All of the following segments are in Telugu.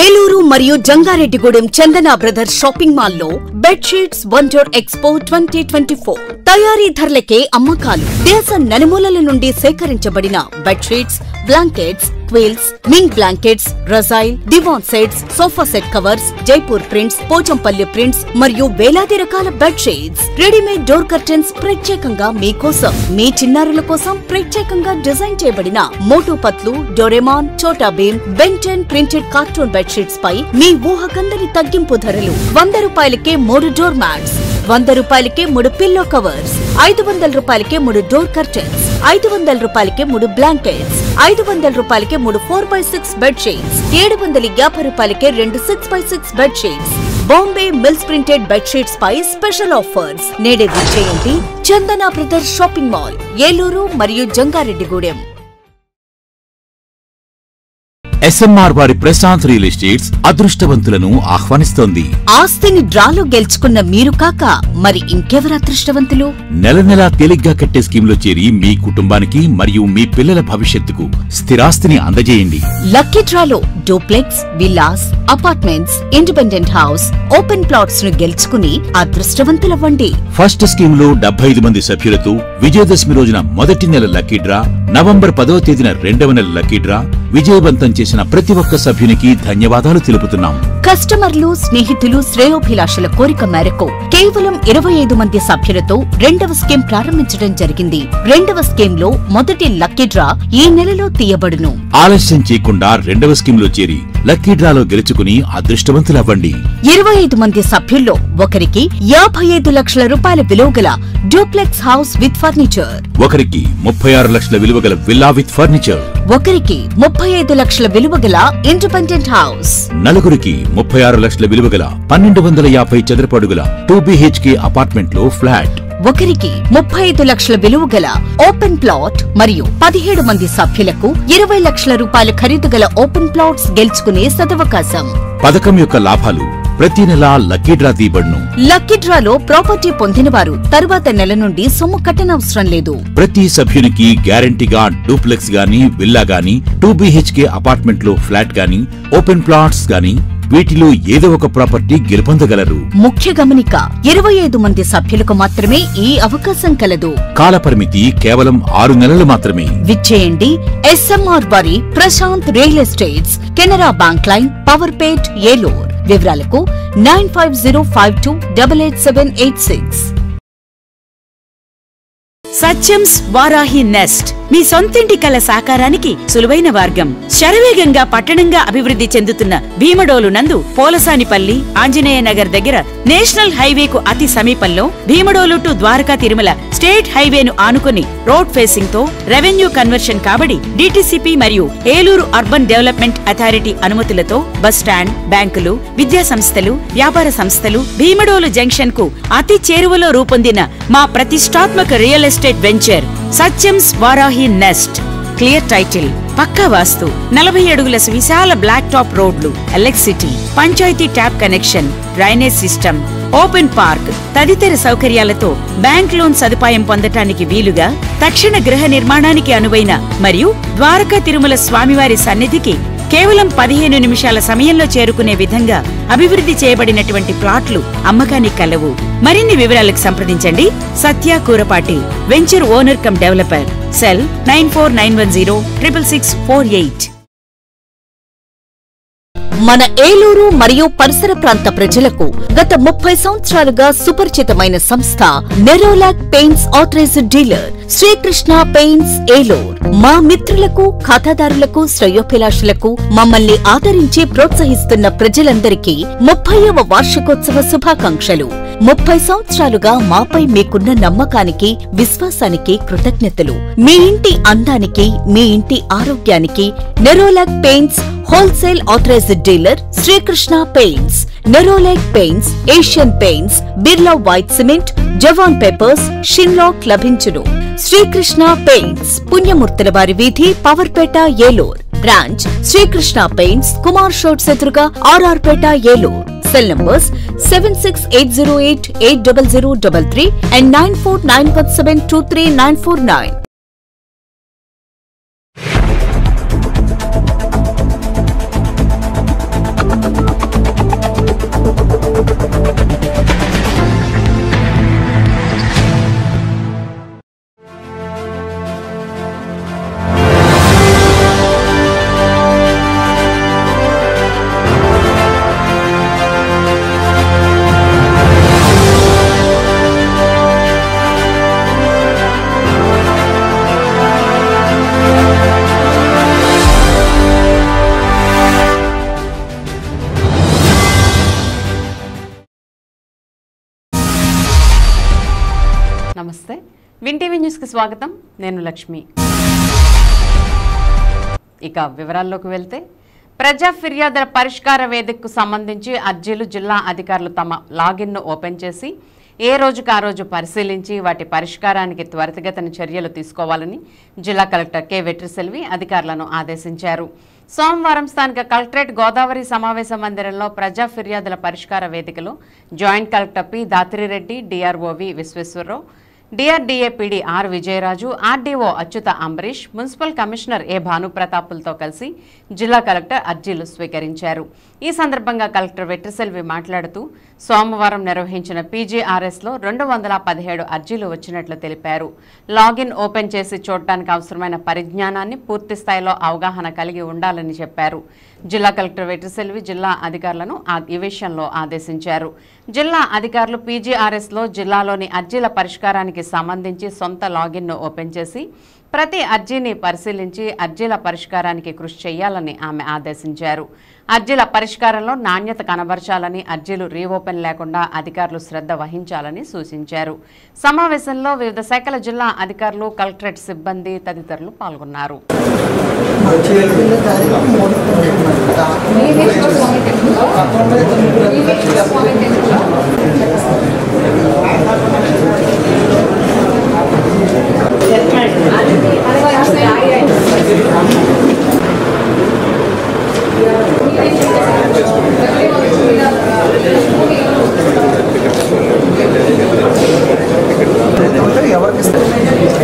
ఏలూరు మరియు Jangareddygudem Chandana brothers shopping mall లో బెడ్షీట్స్ వండర్ ఎక్స్పో 2024 తయారీ ధరలకే అమ్మకాలు. దేశ నలుమూలల నుండి సేకరించబడిన bedsheets, blankets, quilts, mink blankets, రజైల్, divan sets, sofa set covers, Jaipur prints, Pochampally prints మరియు వేలాది రకాల బెడ్షీట్స్, రెడీమేడ్ డోర్ కర్టెన్స్ ప్రత్యేకంగా మీకోసం, మీ చిన్నారుల కోసం ప్రత్యేకంగా డిజైన్ చేయబడిన మోటు Patlu, Doraemon, Chhota Bheem, Ben 10 printed cartoon bedsheets పై మీ ఊహకందని తగ్గింపు ధరలు. 100 రూపాయలకే 3 డోర్ మ్యాట్స్, 100 రూపాయలకే 3 పిల్లో కవర్స్, 500 రూపాయలకే 3 డోర్ కర్టెన్స్, 500 రూపాయలకే 3 బ్లాంకెట్స్, 500 రూపాయలకే 3 4x6 బెడ్షీట్స్, 750 రూపాయలకే 2 6x6 bedsheets. Bombay mills printed bedsheets పై స్పెషల్ ఆఫర్స్. నేడే విచ్చేయండి Chandana brothers shopping mall, Eluru మరియు జంగారెడ్డిగూడెం. SMR వారి ప్రశాంత్ రియల్ ఎస్టేట్స్ అదృష్టవంతులను ఆహ్వానిస్తోంది. ఆస్తిని డ్రాలో గెలుచుకున్న మీరు కాక మరి ఇంకెవరు అదృష్టవంతులు? నెల నెలా తేలిగ్గా కట్టే స్కీమ్లో చేరి మీ కుటుంబానికి మరియు మీ పిల్లల భవిష్యత్తుకు స్థిరాస్తిని అందజేయండి. లక్కీ డ్రాలో duplex, villas, apartments, independent house, open plots ను గెలుచుకుని అదృష్టవంతులవ్వండి. ఫస్ట్ స్కీమ్ లో 75 మంది సభ్యులతో విజయదశమి రోజున మొదటి నెల లక్కీ డ్రా, నవంబర్ 10వ తేదీన రెండవ నెల లక్కీ డ్రా విజయవంతం చేసిన ప్రతి ఒక్క సభ్యునికి ధన్యవాదాలు తెలుపుతున్నాం. కస్టమర్లు, స్నేహితులు, శ్రేయోభిలాషుల కోరిక మేరకు కేవలం 25 మంది సభ్యులతో రెండవ స్కీమ్ ప్రారంభించడం జరిగింది. రెండవ స్కీమ్ లో మొదటి లక్కీ డ్రా ఈ నెలలో తీయబడును. ఆలస్యం చేయకుండా రెండవ స్కీమ్ లో చేరి లక్కీ డ్రాలో గెలుచుకుని అదృష్టవంతులవ్వండి. 25 మంది సభ్యుల్లో ఒకరికి 55 లక్షల రూపాయల విలువగల డూప్లెక్స్ హౌస్ విత్ ఫర్నిచర్, ఒకరికి 36 లక్షల విలువగల విల్లా విత్ ఫర్నిచర్, ఒకరికి 35 లక్షల విలువగల ఇండిపెండెంట్ హౌస్, నలుగురికి 36 లక్షల విలువగల 1250 చదరపు అడుగుల 2 BHK అపార్ట్మెంట్ లో ఫ్లాట్, ఒకరికి 35 లక్షల విలువగల ఓపెన్ ప్లాట్ మరియు 17 మంది సభ్యులకు 20 లక్షల రూపాయల ఖరీదు గల ఓపెన్ ప్లాట్స్ గెలుచుకునే సదవకాశం. పథకం యొక్క లాభాలు ప్రతి నెల లక్కీ డ్రా తీయబడును. లక్కీ డ్రాలో ప్రాపర్టీ పొందినవారు తరువాత నెల నుండి సొమ్ము కట్టనవసరం లేదు. ప్రతి సభ్యునికి గ్యారంటీగా డూప్లెక్స్ గాని, విల్లా గాని, 2 BHK అపార్ట్మెంట్ లో ఫ్లాట్ గాని, ఓపెన్ ప్లాట్స్ గాని వీటిలో ఏదో ఒక ప్రాపర్టీ గెలుపొందగలరు. ముఖ్య గమనిక, 25 మంది సభ్యులకు మాత్రమే ఈ అవకాశం కలదు. కాలపరిమితి కేవలం 6 నెలలు మాత్రమే. విచ్చేయండి SMR వారి Prashanth real estates, Canara bank line, Powerpet, Eluru. వివరాలకు 9505288786. సత్యంస్ వారాహి నెస్ట్ మీ సొంతింటి కల సాకారానికి సులువైన మార్గం. శరవేగంగా పట్టణంగా అభివృద్ధి చెందుతున్న భీమడోలు నందు పోలసానిపల్లి, ఆంజనేయ నగర్ దగ్గర నేషనల్ హైవేకు అతి సమీపంలో భీమడోలు టు ద్వారకా తిరుమల స్టేట్ హైవేను ఆనుకుని రోడ్ ఫేసింగ్ తో రెవెన్యూ కన్వర్షన్ కాబడి DTCP మరియు ఏలూరు అర్బన్ డెవలప్మెంట్ అథారిటీ అనుమతులతో బస్ స్టాండ్, బ్యాంకులు, విద్యా సంస్థలు, వ్యాపార సంస్థలు భీమడోలు జంక్షన్ కు అతి చేరువలో రూపొందిన మా ప్రతిష్టాత్మక real estate venture Satyams Varahi nest. Clear title, పక్కా వాస్తు, 40 అడుగుల విశాల బ్లాక్ టాప్ రోడ్లు, electricity, panchayat tap connection, drainage system, open park తదితర సౌకర్యాలతో బ్యాంక్ లోన్ సదుపాయం పొందటానికి వీలుగా తక్షణ గృహ నిర్మాణానికి అనువైన మరియు ద్వారకా తిరుమల స్వామివారి సన్నిధికి కేవలం 15 నిమిషాల సమయంలో చేరుకునే విధంగా అభివృద్ధి చేయబడినటువంటి ప్లాట్లు అమ్మకానికి కలవు. మరిన్ని వివరాలకు సంప్రదించండి Satya Kurapati, venture owner cum developer. Cell 9491066648. మన ఏలూరు మరియు పరిసర ప్రాంత ప్రజలకు గత 30 సంవత్సరాలుగా సుపరిచితమైన సంస్థ Nerolac paints authorized dealer Srikrishna paints, Eluru. మా మిత్రులకు, ఖాతాదారులకు, శ్రేయోభిలాషులకు మమ్మల్ని ఆదరించి ప్రోత్సహిస్తున్న ప్రజలందరికీ 30వ వార్షికోత్సవ శుభాకాంక్షలు. 30 సంవత్సరాలుగా మాపై మీకున్న నమ్మకానికి, విశ్వాసానికి కృతజ్ఞతలు. మీ ఇంటి అందానికి, మీ ఇంటి ఆరోగ్యానికి Nerolac paints wholesale authorised dealer Srikrishna paints. Nerolac paints, Asian paints, Birla white cement, జవాన్ పేపర్స్, షిన్లాక్ లభించును. శ్రీకృష్ణ పెయింట్స్, పుణ్యమూర్తుల వారి వీధి, పవర్పేట, ఏలూరు. బ్రాంచ్ శ్రీకృష్ణ పెయింట్స్, కుమార్ షోట్స్ ఎదురుగా, RR Peta, Eluru. Cell numbers 7680880033 and 9491723949. Win TV న్యూస్కి స్వాగతం. నేను లక్ష్మి. ఇక వివరాల్లోకి వెళ్తే, ప్రజా ఫిర్యాదుల పరిష్కార వేదికకు సంబంధించి అర్జీలు జిల్లా అధికారులు తమ లాగిన్ను ఓపెన్ చేసి ఏ రోజుకు ఆ రోజు పరిశీలించి వాటి పరిష్కారానికి త్వరితగతిన చర్యలు తీసుకోవాలని జిల్లా కలెక్టర్ కె వెట్రిసెల్వి అధికారులను ఆదేశించారు. సోమవారం స్థానిక కలెక్టరేట్ గోదావరి సమావేశ మందిరంలో ప్రజా ఫిర్యాదుల పరిష్కార వేదికలో joint collector P Dhatri Reddy, DRO V Visweswara Rao, DRDA PD R Vijayaraju, RDO Achyutha Ambareesh, municipal commissioner A భానుప్రతాపులతో కలిసి జిల్లా కలెక్టర్ అర్జీలు స్వీకరించారు. ఈ సందర్భంగా కలెక్టర్ వెట్రిసెల్వి మాట్లాడుతూ సోమవారం నిర్వహించిన పీజీఆర్ఎస్లో 217 అర్జీలు వచ్చినట్లు తెలిపారు. లాగిన్ ఓపెన్ చేసి చూడటానికి అవసరమైన పరిజ్ఞానాన్ని పూర్తి స్థాయిలో అవగాహన కలిగి ఉండాలని చెప్పారు. జిల్లా కలెక్టర్ వెట్రిసెల్వి జిల్లా అధికారులను ఈ విషయంలో ఆదేశించారు. జిల్లా అధికారులు పీజీఆర్ఎస్లో జిల్లాలోని అర్జీల పరిష్కారానికి సంబంధించి సొంత లాగిన్ను ఓపెన్ చేసి ప్రతి అర్జీని పరిశీలించి అర్జీల పరిష్కారానికి కృషి చేయాలని ఆమె ఆదేశించారు. అర్జీల పరిష్కారంలో నాణ్యత కనబరచాలని, అర్జీలు రీఓపెన్ లేకుండా అధికారులు శ్రద్ధ వహించాలని సూచించారు. సమావేశంలో వివిధ శాఖల జిల్లా అధికారులు, కలెక్టరేట్ సిబ్బంది తదితరులు పాల్గొన్నారు.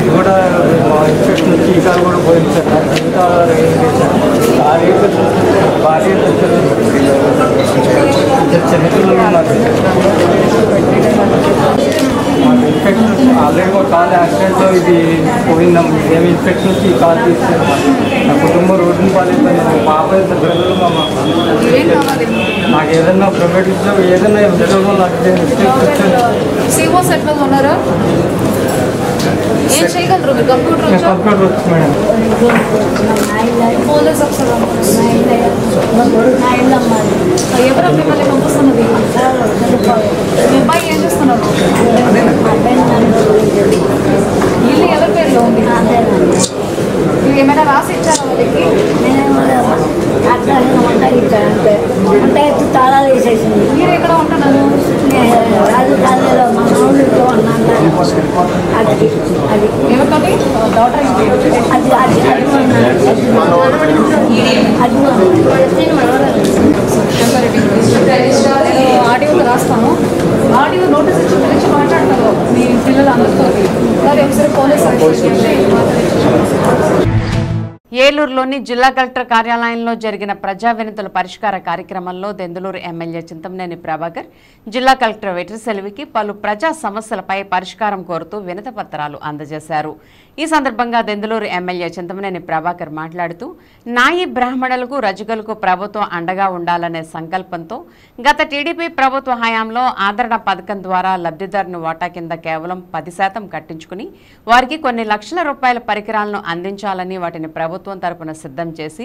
ఇది కూడా ఇన్ఫెక్షన్ టీకాలు కూడా పోయించారు. ఇంకా భారీ చిన్నపిల్లలు ఉన్నారు. ఇన్ఫెక్షన్ ఆల్రెడీ ఒక కాల్ యాక్సిడెంట్లో ఇది పోయిందాం. ఏమి ఇన్ఫెక్షన్ వచ్చి ఈ కాల్ తీసుకున్నాం. నా కుటుంబం రోడ్డుని పాలైపోయింది. పాప పిల్లలు నాకు ఏదైనా ప్రైవేట్లో ఏదైనా ఉద్యోగం నాకు కంప్యూటర్ వచ్చు మేడం. పోలీస్ ఆఫీసర్ ఎవరో మిమ్మల్ని పంపిస్తున్నది. మీ అబ్బాయి ఏం చేస్తున్నారు? ఇల్లు ఎవరి పేరులో ఉంది? మీరు ఏమైనా రాసి ఇచ్చారా వాళ్ళకి? అంటే తాళాలు వేసేసింది. మీరు ఎక్కడ ఉంటున్నారు? రాజధానిలో మా ఊళ్ళో ఉన్నాను. అది అది ఎవరితోటి? డాక్టర్ అది అది ఆడియో రాస్తాను. ఆడియో నోటీస్ ఇచ్చిన గురించి మాట్లాడతారు మీ పిల్లలు అందరితో. ఒకసారి పోలీస్ ఏలూరులోని జిల్లా కలెక్టర్ కార్యాలయంలో జరిగిన ప్రజా వినతుల పరిష్కార కార్యక్రమంలో దెందులూరు ఎమ్మెల్యే చింతమనేని ప్రభాకర్ జిల్లా కలెక్టర్ వెట్రిసెల్వికి పలు ప్రజా సమస్యలపై పరిష్కారం కోరుతూ వినతి పత్రాలు అందజేశారు. ఈ సందర్భంగా దెందులూరు ఎమ్మెల్యే చింతమనేని ప్రభాకర్ మాట్లాడుతూ నాయి బ్రాహ్మణులకు, రజకులకు ప్రభుత్వం అండగా ఉండాలనే సంకల్పంతో గత టీడీపీ ప్రభుత్వ హయాంలో ఆదరణ పథకం ద్వారా లబ్ధిదారుని వాటా కింద కేవలం 10% కట్టించుకుని వారికి కొన్ని లక్షల రూపాయల పరికరాలను అందించాలని వాటిని ప్రభుత్వం తరపున సిద్ధం చేసి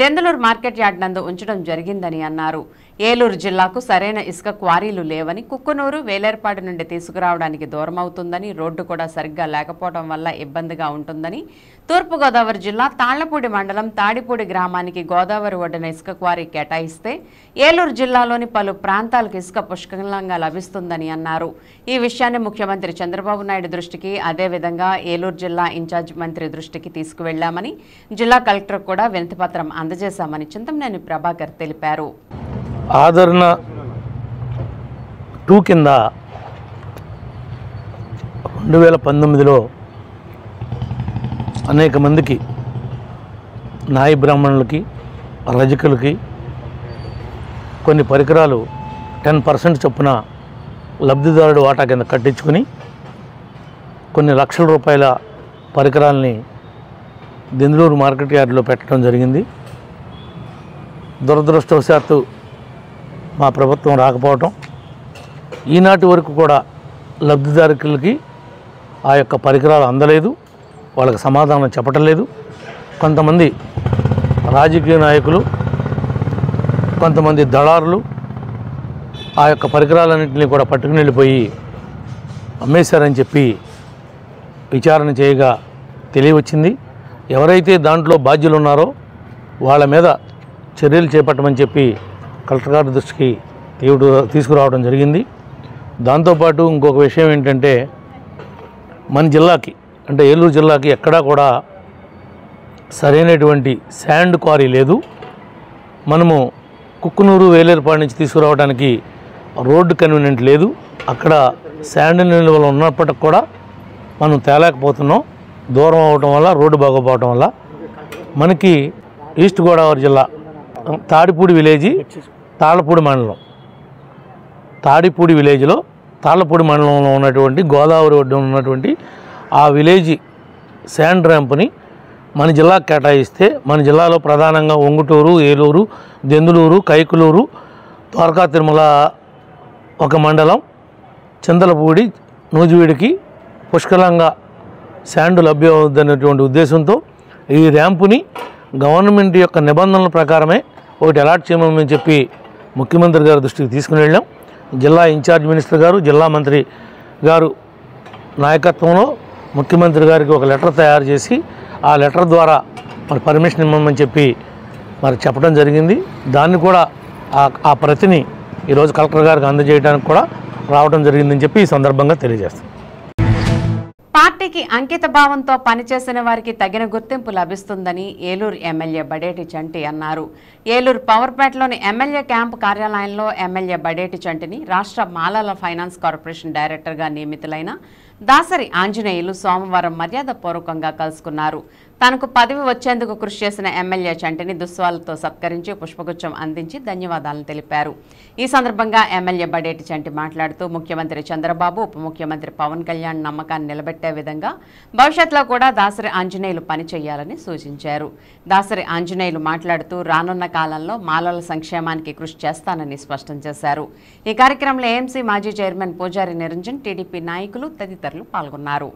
దెందులూరు మార్కెట్ యార్డ్ నందు ఉంచడం జరిగిందని అన్నారు. ఏలూరు జిల్లాకు సరైన ఇసుక క్వారీలు లేవని, కుక్కునూరు, వేలేర్పాడు నుండి తీసుకురావడానికి దూరమవుతుందని, రోడ్డు కూడా సరిగ్గా లేకపోవడం వల్ల ఇబ్బందిగా ఉంటుందని, తూర్పుగోదావరి జిల్లా తాళ్లపూడి మండలం తాడిపూడి గ్రామానికి గోదావరి ఒడ్డున ఇసుక క్వారీ కేటాయిస్తే ఏలూరు జిల్లాలోని పలు ప్రాంతాలకు ఇసుక పుష్కలంగా లభిస్తుందని అన్నారు. ఈ విషయాన్ని ముఖ్యమంత్రి చంద్రబాబు నాయుడు దృష్టికి, అదేవిధంగా ఏలూరు జిల్లా ఇన్ఛార్జ్ మంత్రి దృష్టికి తీసుకువెళ్లామని, జిల్లా కలెక్టర్ కూడా వినతిపత్రం అందజేశామని చింతమనేని ప్రభాకర్ తెలిపారు. ఆదరణ 2 కింద 2019లో అనేక మందికి, నాయి బ్రాహ్మణులకి, రజకులకి కొన్ని పరికరాలు 10% చొప్పున లబ్ధిదారుడు వాటా కింద కట్టించుకుని కొన్ని లక్షల రూపాయల పరికరాలని దెందులూరు మార్కెట్ యార్డ్లో పెట్టడం జరిగింది. దురదృష్టవశాత్తు మా ప్రభుత్వం రాకపోవటం, ఈనాటి వరకు కూడా లబ్ధిదారులకి ఆ యొక్క పరికరాలు అందలేదు, వాళ్ళకి సమాధానం చెప్పటం లేదు. కొంతమంది రాజకీయ నాయకులు, కొంతమంది దళారులు ఆ యొక్క పరికరాలన్నింటినీ కూడా పట్టుకుని వెళ్ళిపోయి అమ్మేశారని చెప్పి విచారణ చేయగా తెలియవచ్చింది. ఎవరైతే దాంట్లో బాధ్యులు ఉన్నారో వాళ్ళ మీద చర్యలు చేపట్టమని చెప్పి కలెక్టర్ గారి దృష్టికి తీసుకురావడం జరిగింది. దాంతోపాటు ఇంకొక విషయం ఏంటంటే, మన జిల్లాకి అంటే ఏలూరు జిల్లాకి ఎక్కడా కూడా సరైనటువంటి శాండ్ క్వారీ లేదు. మనము కుక్కునూరు వేలేరుపాడు నుంచి తీసుకురావడానికి రోడ్డు కన్వీనియంట్ లేదు. అక్కడ శాండ్ నిల్వలు ఉన్నప్పటికి కూడా మనం తేలేకపోతున్నాం. దూరం అవడం వల్ల, రోడ్డు బాగోపోవడం వల్ల మనకి ఈస్ట్ గోదావరి జిల్లా తాడిపూడి విలేజీ తాళ్ళపూడి మండలం, తాడిపూడి విలేజ్లో తాళ్ళపూడి మండలంలో ఉన్నటువంటి గోదావరి ఒడ్డున ఉన్నటువంటి ఆ విలేజీ శాండ్ ర్యాంప్ని మన జిల్లాకు కేటాయిస్తే మన జిల్లాలో ప్రధానంగా ఒంగుటూరు, ఏలూరు, దెందులూరు, కైకులూరు, ద్వారకా తిరుమల ఒక మండలం, చింతలపూడి, నూజివీడికి పుష్కలంగా శాండ్ లభ్యం అవుతుందనేటువంటి ఉద్దేశంతో ఈ ర్యాంపుని గవర్నమెంట్ యొక్క నిబంధనల ప్రకారమే ఒకటి అలాట్ చేయమని చెప్పి ముఖ్యమంత్రి గారి దృష్టికి తీసుకుని వెళ్ళాం. జిల్లా ఇన్ఛార్జ్ మినిస్టర్ గారు, జిల్లా మంత్రి గారు నాయకత్వంలో ముఖ్యమంత్రి గారికి ఒక లెటర్ తయారు చేసి ఆ లెటర్ ద్వారా మరి పర్మిషన్ ఇవ్వమని చెప్పి మరి చెప్పడం జరిగింది. దాన్ని కూడా ఆ ప్రతిని ఈరోజు కలెక్టర్ గారికి అందజేయడానికి కూడా రావడం జరిగిందని చెప్పి ఈ సందర్భంగా తెలియజేస్తాం. పార్టీకి అంకిత భావంతో పనిచేసిన వారికి తగిన గుర్తింపు లభిస్తుందని ఏలూరు ఎమ్మెల్యే బడేటి చంటి అన్నారు. ఏలూరు పవర్పేటలోని ఎమ్మెల్యే క్యాంపు కార్యాలయంలో ఎమ్మెల్యే బడేటి చంటిని రాష్ట్ర మాలల ఫైనాన్స్ కార్పొరేషన్ డైరెక్టర్గా నియమితులైన దాసరి ఆంజనేయులు సోమవారం మర్యాదపూర్వకంగా కలుసుకున్నారు. తనకు పదవి వచ్చేందుకు కృషి చేసిన ఎమ్మెల్యే చంటిని దుస్వాలతో సత్కరించి పుష్పగుచ్చం అందించి ధన్యవాదాలను తెలిపారు. ఈ సందర్భంగా ఎమ్మెల్యే బడేటి చంటి మాట్లాడుతూ ముఖ్యమంత్రి చంద్రబాబు, ఉప ముఖ్యమంత్రి పవన్ కళ్యాణ్ నమ్మకాన్ని నిలబెట్టే విధంగా భవిష్యత్తులో కూడా దాసరి ఆంజనేయులు పనిచేయాలని సూచించారు. దాసరి ఆంజనేయులు మాట్లాడుతూ రానున్న కాలంలో మాలల సంక్షేమానికి కృషి చేస్తానని స్పష్టం చేశారు. ఈ కార్యక్రమంలో ఏఎంసీ మాజీ చైర్మన్ పూజారి నిరంజన్, టీడీపీ నాయకులు తదితరులు పాల్గొన్నారు.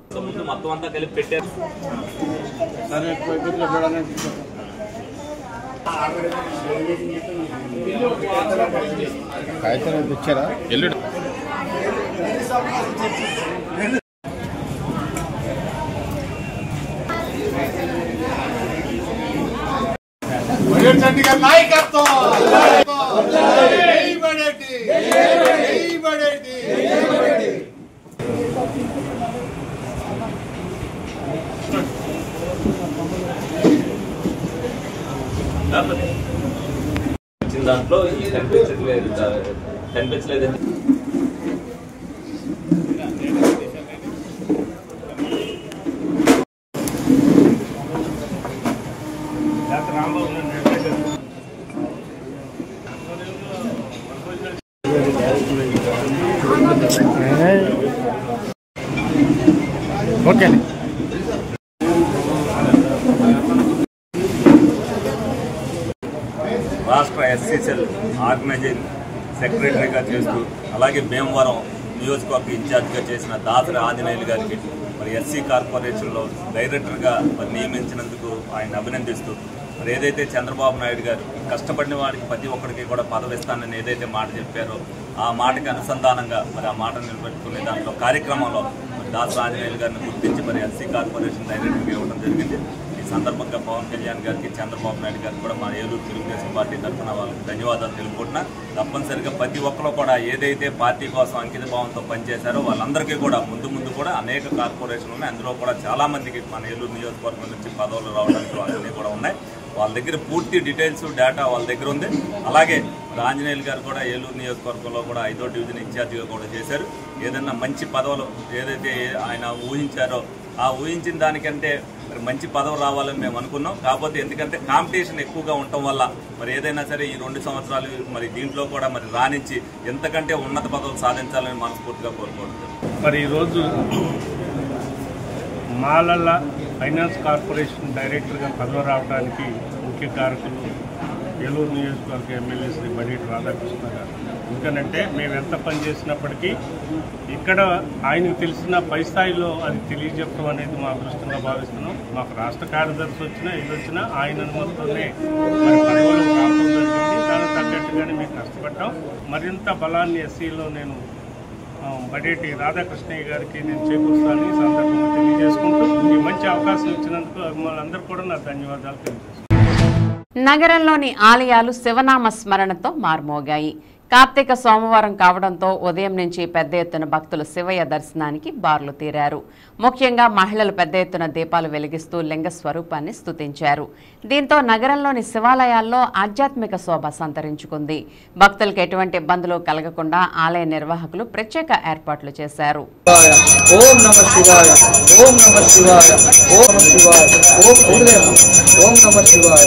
దాంట్లో కనిపించలేదండి. ఓకే. రాష్ట్ర ఎస్సీసెల్ ఆర్గనైజింగ్ సెక్రటరీగా చేస్తూ అలాగే భీమవరం నియోజకవర్గ ఇన్ఛార్జిగా చేసిన దాసరి ఆంజనేయులు గారికి మరి ఎస్సీ కార్పొరేషన్లో డైరెక్టర్గా మరి నియమించినందుకు ఆయన అభినందిస్తూ మరి ఏదైతే చంద్రబాబు నాయుడు గారు కష్టపడిన వాడికి ప్రతి ఒక్కరికి కూడా పదవి ఇస్తానని ఏదైతే మాట చెప్పారో ఆ మాటకి అనుసంధానంగా మరి ఆ మాటను నిలబెట్టుకునే దాంట్లో కార్యక్రమంలో మరి దాసరి ఆంజనేయులు గారిని గుర్తించి మరి ఎస్సీ కార్పొరేషన్ డైరెక్టర్గా ఇవ్వడం జరిగింది. సందర్భంగా పవన్ కళ్యాణ్ గారికి, చంద్రబాబు నాయుడు గారికి కూడా మా ఏలూరు తెలుగుదేశం పార్టీ తరఫున వాళ్ళకి ధన్యవాదాలు తెలుపుకుంటున్నా. తప్పనిసరిగా ప్రతి ఒక్కరు కూడా ఏదైతే పార్టీ కోసం అంకిత భావంతో పనిచేశారో వాళ్ళందరికీ కూడా ముందు కూడా అనేక కార్పొరేషన్లు ఉన్నాయి. అందులో కూడా చాలామందికి మన ఏలూరు నియోజకవర్గం నుంచి పదవులు రావడానికి అన్నీ కూడా ఉన్నాయి. వాళ్ళ దగ్గర పూర్తి డీటెయిల్స్, డేటా వాళ్ళ దగ్గర ఉంది. అలాగే ఆంజనేయులు గారు కూడా ఏలూరు నియోజకవర్గంలో కూడా 5వ డివిజన్ ఇన్ఛార్జిగా కూడా చేశారు. ఏదన్నా మంచి పదవులు ఏదైతే ఆయన ఊహించారో ఆ ఊహించిన దానికంటే మరి మంచి పదవి రావాలని మేము అనుకున్నాం. కాకపోతే ఎందుకంటే కాంపిటీషన్ ఎక్కువగా ఉండటం వల్ల మరి ఏదైనా సరే ఈ 2 సంవత్సరాలు మరి దీంట్లో కూడా మరి రాణించి ఎంతకంటే ఉన్నత పదవులు సాధించాలని మనస్ఫూర్తిగా కోరుకుంటున్నాం. మరి ఈరోజు మాలల ఫైనాన్స్ కార్పొరేషన్ డైరెక్టర్గా పదవి రావడానికి ముఖ్య కారకులు ఏలూరు నియోజకవర్గ ఎమ్మెల్యే శ్రీ బడేటి రాధాకృష్ణ గారు. ఎందుకనంటే మేము ఎంత పనిచేసినప్పటికీ ఇక్కడ ఆయనకు తెలిసిన పై స్థాయిలో అది తెలియజెప్పడం అనేది మా అదృష్టంగా భావిస్తున్నాం. మాకు రాష్ట్ర కార్యదర్శి వచ్చినా ఇది వచ్చినా ఆయన అనుమతితోనే మరి పదవులు రావడం జరిగింది. దానికి తగ్గట్టుగానే మేము కష్టపడ్డాం. మరింత బలాన్ని ఎస్సీలో నేను బడేటి రాధాకృష్ణయ్య గారికి నేను చేకూరుస్తానని సందర్భంగా తెలియజేసుకుంటూ ఈ మంచి అవకాశం ఇచ్చినందుకు మనందరూ కూడా నా ధన్యవాదాలు తెలియజేస్తున్నాను. నగరంలోని ఆలయాలు శివనామ స్మరణతో మార్మోగాయి. కార్తీక సోమవారం కావడంతో ఉదయం నుంచి పెద్ద ఎత్తున భక్తులు శివయ్య దర్శనానికి బార్లు తీరారు. ముఖ్యంగా మహిళలు పెద్ద ఎత్తున దీపాలు వెలిగిస్తూ లింగ స్వరూపాన్ని స్తుతించారు. దీంతో నగరంలోని శివాలయాల్లో ఆధ్యాత్మిక శోభ సంతరించుకుంది. భక్తులకు ఎటువంటి ఇబ్బందులు కలగకుండా ఆలయ నిర్వాహకులు ప్రత్యేక ఏర్పాట్లు చేశారు. ఓం నమః శివాయ, ఓం నమః శివాయ, ఓం నమః శివాయ, ఓం నమః శివాయ.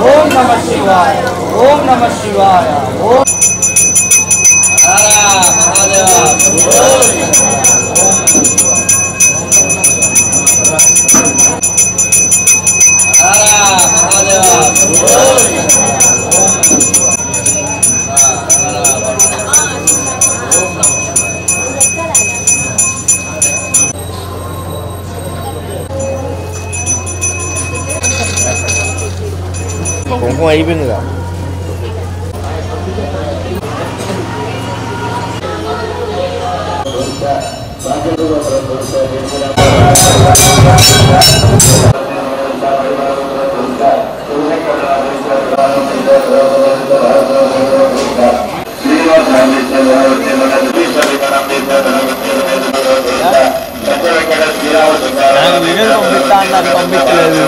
ఓం నమః శివాయ, ఓం నమః శివాయ, ఓం కుంకుమ అయిపోయిందిగా. పంపించలేదు.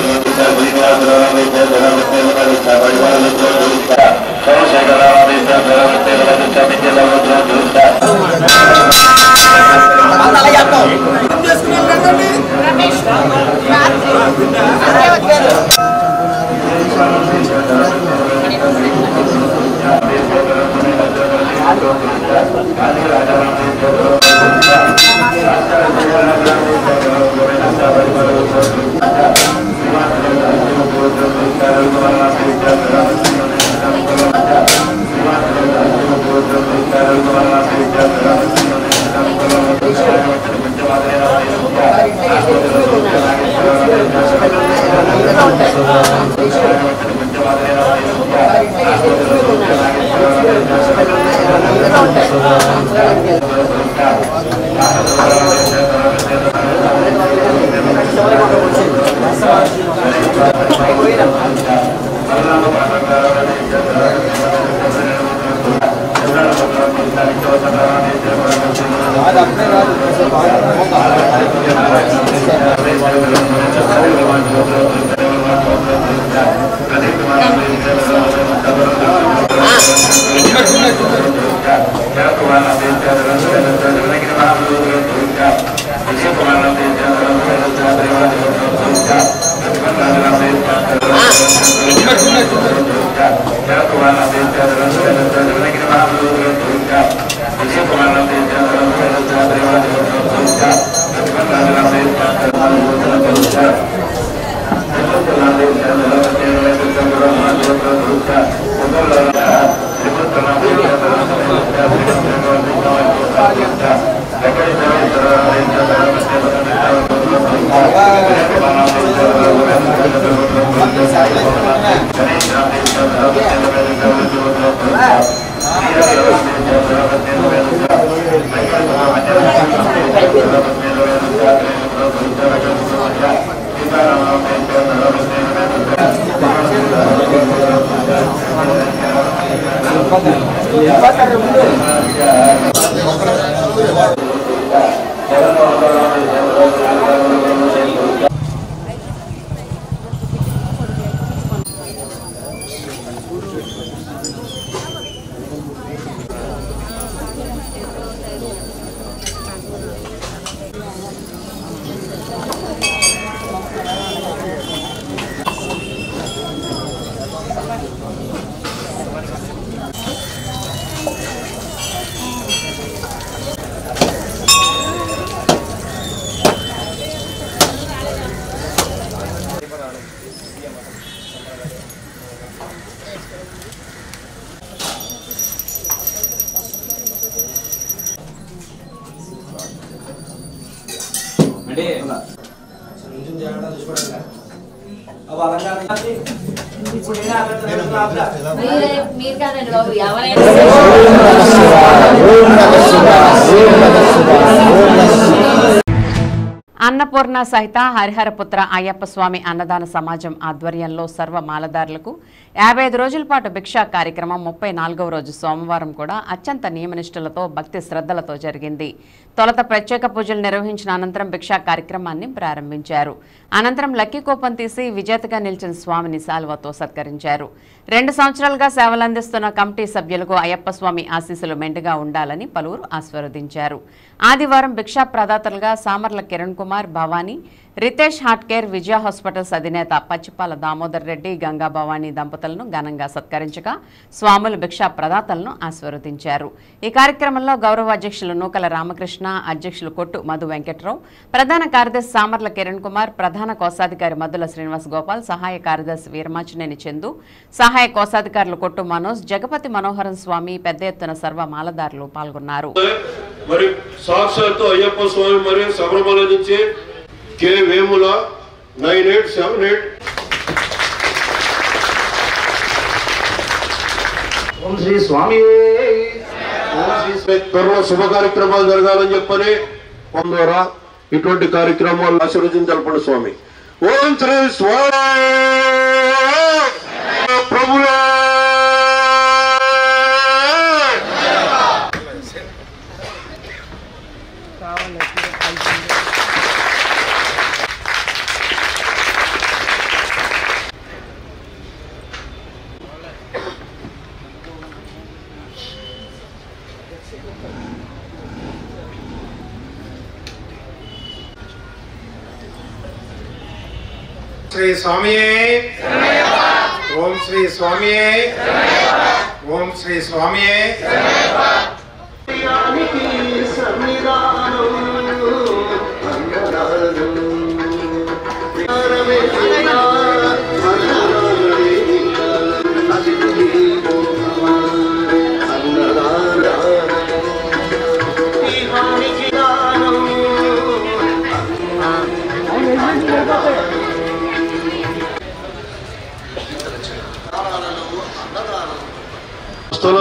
మీరు కాదండి బాబు ఎవరైనా అన్నపూర్ణ సహిత హరిహరపుత్ర అయ్యప్ప స్వామి అన్నదాన సమాజం ఆధ్వర్యంలో సర్వ మాలదారులకు 55 రోజుల పాటు భిక్షా కార్యక్రమం 34వ రోజు సోమవారం కూడా అత్యంత నియమనిష్టలతో భక్తి శ్రద్ధలతో జరిగింది. తొలుత ప్రత్యేక పూజలు నిర్వహించిన అనంతరం భిక్షా కార్యక్రమాన్ని ప్రారంభించారు. అనంతరం లక్కీ కూపన్ తీసి విజేతగా నిలిచిన స్వామిని శాలువాతో సత్కరించారు. 2 సంవత్సరాలుగా సేవలందిస్తున్న కమిటీ సభ్యులకు అయ్యప్ప స్వామి ఆశీస్సులు మెండుగా ఉండాలని పలువురు ఆశీర్వదించారు. ఆదివారం భిక్షా ప్రదాతలుగా సామర్ల కిరణ్ కుమార్, భవానీ, రితేష్ హార్ట్ కేర్, విజయ హాస్పిటల్స్ అధినేత పచ్చిపాల దామోదర్ రెడ్డి, గంగా భవానీ దంపతులను ఘనంగా సత్కరించగా స్వాములు భిక్షా ప్రదాతలను ఆశీర్వదించారు. ఈ కార్యక్రమంలో గౌరవ అధ్యక్షులు నూకల రామకృష్ణ, అధ్యక్షులు కొట్టు మధు వెంకట్రావు, ప్రధాన కార్యదర్శి సామర్ల కిరణ్ కుమార్, ప్రధాన కోశాధికారి మద్దుల శ్రీనివాస్ గోపాల్, సహాయ కార్యదర్శి వీరమాచినేని చందు, సహాయ కోశాధికారులు కొట్టు మనోజ్, జగపతి మనోహరం స్వామి, పెద్ద ఎత్తున సర్వ మాలదారులు పాల్గొన్నారు. మరి సాక్షాత్తు అయ్యప్ప స్వామి మరి శబరిమల నుంచి కే వేముల 9878 ఓం శ్రీ స్వామి త్వరలో శుభ కార్యక్రమాలు జరగాలని చెప్పని పొందరా ఇటువంటి కార్యక్రమాలు ఆశీర్వదించాలి స్వామి. ఓం శ్రీ స్వామి ప్రభువే श्री स्वामिये ओम श्री स्वामिये ओम श्री स्वामिये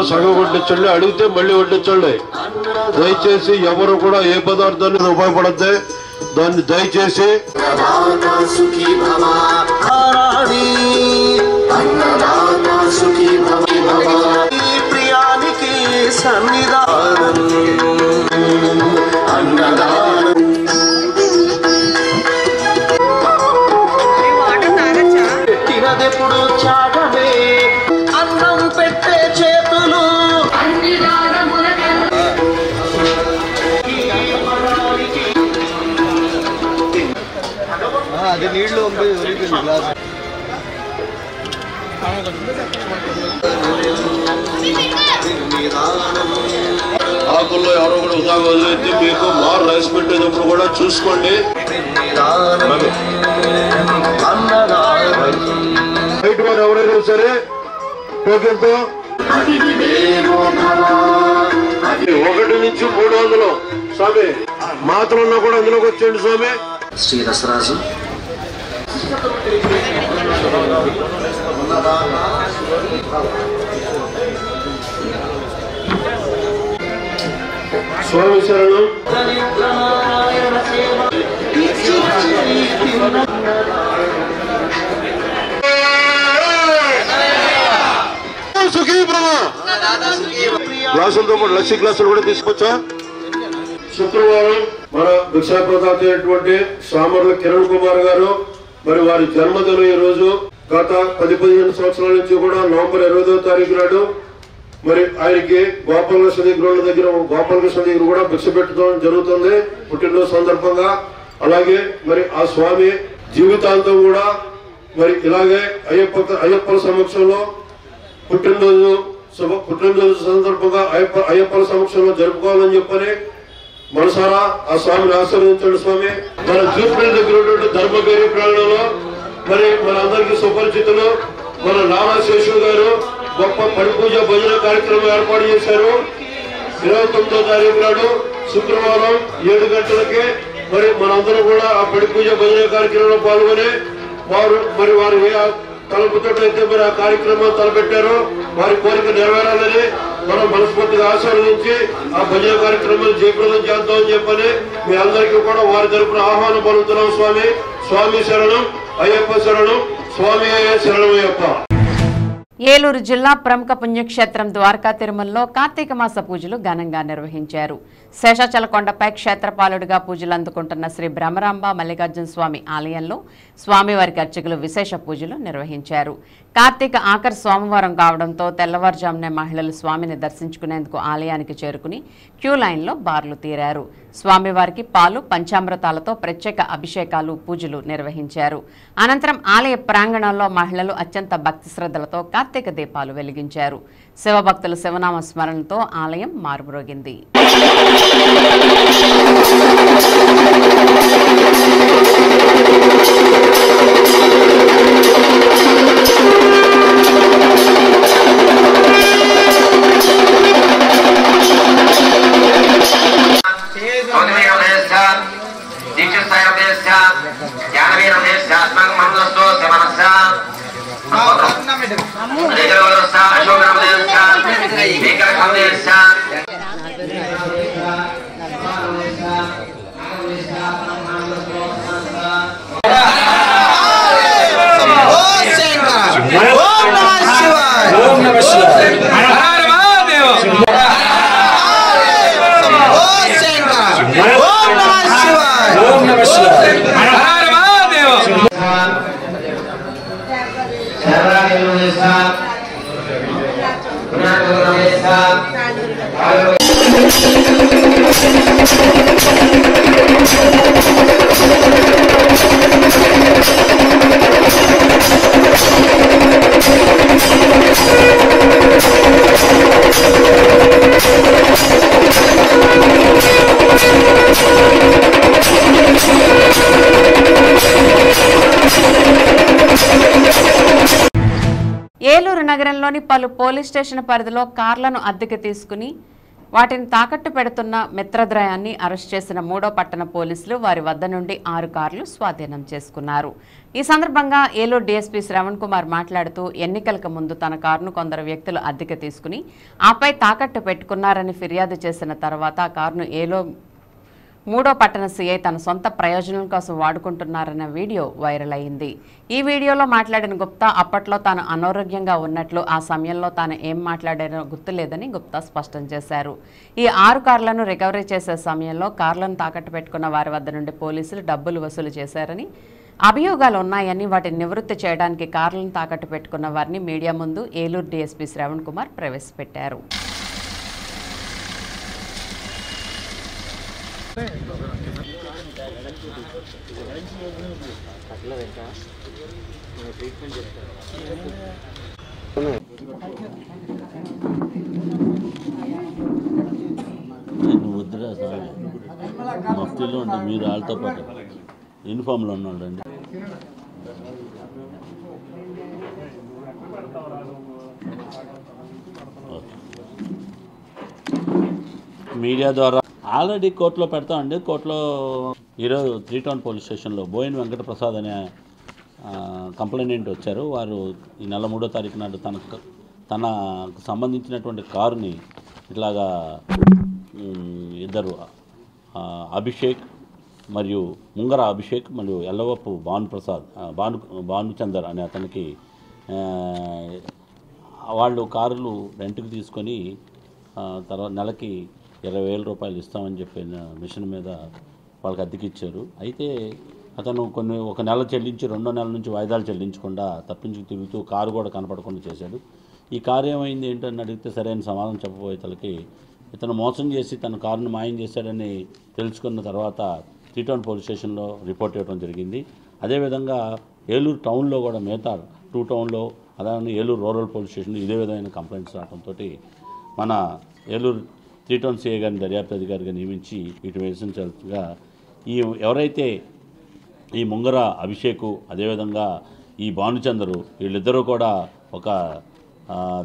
సగం వడ్డించండి, అడిగితే మళ్ళీ వడ్డించండి. దయచేసి ఎవరు కూడా ఏ పదార్థాన్ని ఉపయోగపడద్దే దాన్ని దయచేసి ప్రియానికి పెట్టినదెప్పుడు చాటమే అన్నం పెట్టే చేతులు అది నీళ్లు గ్లాస్ ఆకుల్లో ఎవరో కూడా ఉదాహరణ వదిలేస్తే మీకు మారు రైస్ పెట్టేటప్పుడు కూడా చూసుకోండి. బయట వారు ఎవరైనా సరే టోకెన్తో 1 నుంచి 300 స్వామి మాత్రన్నా కూడా అందులోకి వచ్చేయండి స్వామి. శ్రీ రసరాజు స్వామి శరణం. గ్లాసులతో పాటు లస్సీ గ్లాసులు కూడా తీసుకొచ్చా. శుక్రవారం మన భిక్షా ప్రదాత అయినటువంటి సామర్ల కిరణ్ కుమార్ గారు మరి వారి జన్మదినం ఈ రోజు. గత 10-15 సంవత్సరాల నుంచి కూడా నవంబర్ 20వ తారీఖు నాడు మరి ఆయనకి గోపాలకృష్ణ దగ్గర కూడా భిక్ష పెట్టడం జరుగుతుంది పుట్టినరోజు సందర్భంగా. అలాగే మరి ఆ స్వామి జీవితాంతం కూడా మరి ఇలాగే అయ్యప్పల సమక్షంలో పుట్టినరోజు సందర్భంగా అయ్యప్పల సమక్షంలో జరుపుకోవాలని చెప్పని మనసారా ఆ స్వామిని ఆశీర్వదించండి స్వామి. మన జూపల్లి దగ్గర ఉన్నటువంటి ధర్మగిరి ప్రాంతంలో మరి మన అందరికీ సుపరిచితులు మన నారా శేషు గారు గొప్ప పడిపూజ భజన కార్యక్రమం ఏర్పాటు చేశారు. 29వ తారీఖు నాడు శుక్రవారం 7 గంటలకి మరి మనందరం కూడా ఆ బడి పూజ భజన కార్యక్రమంలో పాల్గొని వారు ఏ తలపుతో అయితే మరి ఆ కార్యక్రమం తలపెట్టారో వారి కోరిక నెరవేరాలని మనం మనస్ఫూర్తిగా ఆశీర్వదించి ఆ భజన కార్యక్రమాన్ని జయప్రదం చేద్దామని చెప్పని మీ అందరికీ కూడా వారి తరపున ఆహ్వానం పలుకుతున్నాం. స్వామి శరణం అయ్యప్ప శరణం, స్వామి శరణమయ్యప్ప. ఏలూరు జిల్లా ప్రముఖ పుణ్యక్షేత్రం ద్వారకా తిరుమలలో కార్తీక మాస పూజలు ఘనంగా నిర్వహించారు. శేషాచలకొండపై క్షేత్రపాలుడిగా పూజలు అందుకుంటున్న శ్రీ బ్రహ్మరాంబ మల్లికార్జున స్వామి ఆలయంలో స్వామివారికి అర్చకులు విశేష పూజలు నిర్వహించారు. కార్తీక ఆఖరి సోమవారం కావడంతో తెల్లవారుజామునే మహిళలు స్వామిని దర్శించుకునేందుకు ఆలయానికి చేరుకుని క్యూ లైన్లో బార్లు తీరారు. స్వామివారికి పాలు పంచామృతాలతో ప్రత్యేక అభిషేకాలు పూజలు నిర్వహించారు. అనంతరం ఆలయ ప్రాంగణంలో మహిళలు అత్యంత భక్తి శ్రద్ధలతో కార్తీక దీపాలు వెలిగించారు. శివభక్తుల శివనామ స్మరణతో ఆలయం మారుమ్రోగింది. ఏలూరు నగరంలోని పలు పోలీస్ స్టేషన్ పరిధిలో కార్లను అద్దెకు తీసుకుని వాటిని తాకట్టు పెడుతున్న మిత్రద్రయాన్ని అరెస్ట్ చేసిన 3వ పట్టణ పోలీసులు వారి వద్ద నుండి 6 కార్లు స్వాధీనం చేసుకున్నారు. ఈ సందర్భంగా ఏలూరు డీఎస్పీ శ్రవణ్ కుమార్ మాట్లాడుతూ ఎన్నికలకు ముందు తన కారును కొందరు వ్యక్తులు అద్దెకు తీసుకుని ఆపై తాకట్టు పెట్టుకున్నారని ఫిర్యాదు చేసిన తర్వాత ఆ కారును ఏలూరు 3వ పట్టణ సీఐ తన సొంత ప్రయోజనం కోసం వాడుకుంటున్నారన్న వీడియో వైరల్ అయింది. ఈ వీడియోలో మాట్లాడిన గుప్తా అప్పట్లో తాను అనారోగ్యంగా ఉన్నట్లు, ఆ సమయంలో తాను ఏం మాట్లాడారో గుర్తులేదని గుప్తా స్పష్టం చేశారు. ఈ 6 కార్లను రికవరీ చేసే సమయంలో కార్లను తాకట్టు పెట్టుకున్న వారి వద్ద నుండి పోలీసులు డబ్బులు వసూలు చేశారని, అభియోగాలు ఉన్నాయని, వాటిని నివృత్తి చేయడానికి కార్లను తాకట్టు పెట్టుకున్న వారిని మీడియా ముందు ఏలూరు డీఎస్పీ శ్రవణ్ కుమార్ ప్రవేశపెట్టారు. వద్దురా సార్, మఫ్టీలో ఉంటే మీరు వాళ్ళతో పాటు యూనిఫామ్లో ఉన్నాడండి. మీడియా ద్వారా ఆల్రెడీ కోర్టులో పెడతామండి. కోర్టులో ఈరోజు 3 టౌన్ పోలీస్ స్టేషన్లో బోయిన్ వెంకటప్రసాద్ అనే కంప్లైంట్ వచ్చారు. వారు ఈ నెల 3వ తారీఖు నాడు తనకు సంబంధించినటువంటి కారుని ఇట్లాగా ఇద్దరు అభిషేక్ మరియు ముంగర అభిషేక్ మరియు ఎల్లవప్పు భానుచందర్ అనే అతనికి వాళ్ళు కారులు రెంట్కి తీసుకొని తర్వాత నెలకి 20,000 రూపాయలు ఇస్తామని చెప్పిన మిషన్ మీద వాళ్ళకి అద్దెకిచ్చారు. అయితే అతను ఒక నెల చెల్లించి 2వ నెల నుంచి వాయిదాలు చెల్లించకుండా తప్పించుకు తిరుగుతూ కారు కూడా కనపడకుండా చేశాడు. ఈ కారు ఏమైంది ఏంటని అడిగితే సరైన సమాధానం చెప్పబోయే తలకి ఇతను మోసం చేసి తన కారును మాయం చేశాడని తెలుసుకున్న తర్వాత 3 టౌన్ పోలీస్ స్టేషన్లో రిపోర్ట్ ఇవ్వడం జరిగింది. అదేవిధంగా ఏలూరు టౌన్లో కూడా మిగతా 2 టౌన్లో అలానే ఏలూరు రూరల్ పోలీస్ స్టేషన్లో ఇదే విధమైన కంప్లైంట్స్ రావడంతో మన ఏలూరు 3 టౌన్ సిఐ గారిని దర్యాప్తు అధికారిగా నియమించి ఇటు వేసించగా ఎవరైతే ఈ ముంగర అభిషేకు అదేవిధంగా ఈ భానుచందరు వీళ్ళిద్దరూ కూడా ఒక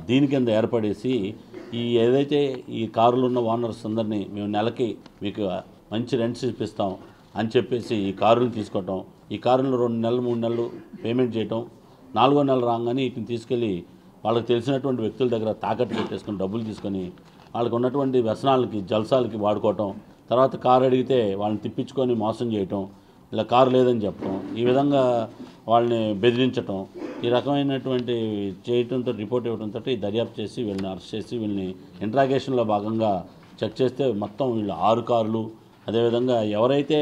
దీని కింద ఏర్పడేసి ఏదైతే ఈ కారులు ఉన్న ఓనర్స్ అందరినీ మేము నెలకి మీకు మంచి రెంట్స్ ఇప్పిస్తాం, అని చెప్పేసి ఈ కారులు తీసుకోవటం, ఈ కారులు 2 నెలలు 3 నెలలు పేమెంట్ చేయటం, 4వ నెల రాగానే వీటిని తీసుకెళ్ళి వాళ్ళకి తెలిసినటువంటి వ్యక్తుల దగ్గర తాకట్టు పెట్టేసుకొని డబ్బులు తీసుకొని వాళ్ళకు ఉన్నటువంటి వ్యసనాలకి జల్సాలకి వాడుకోవటం, తర్వాత కారు అడిగితే వాళ్ళని తిప్పించుకొని మోసం చేయటం, ఇలా కారు లేదని చెప్పడం, ఈ విధంగా వాళ్ళని బెదిరించటం, ఈ రకమైనటువంటి చేయటంతో రిపోర్ట్ ఇవ్వడంతో దర్యాప్తు చేసి వీళ్ళని అరెస్ట్ చేసి వీళ్ళని ఇంట్రాగేషన్లో భాగంగా చెక్ చేస్తే మొత్తం వీళ్ళు 6 కార్లు, అదేవిధంగా ఎవరైతే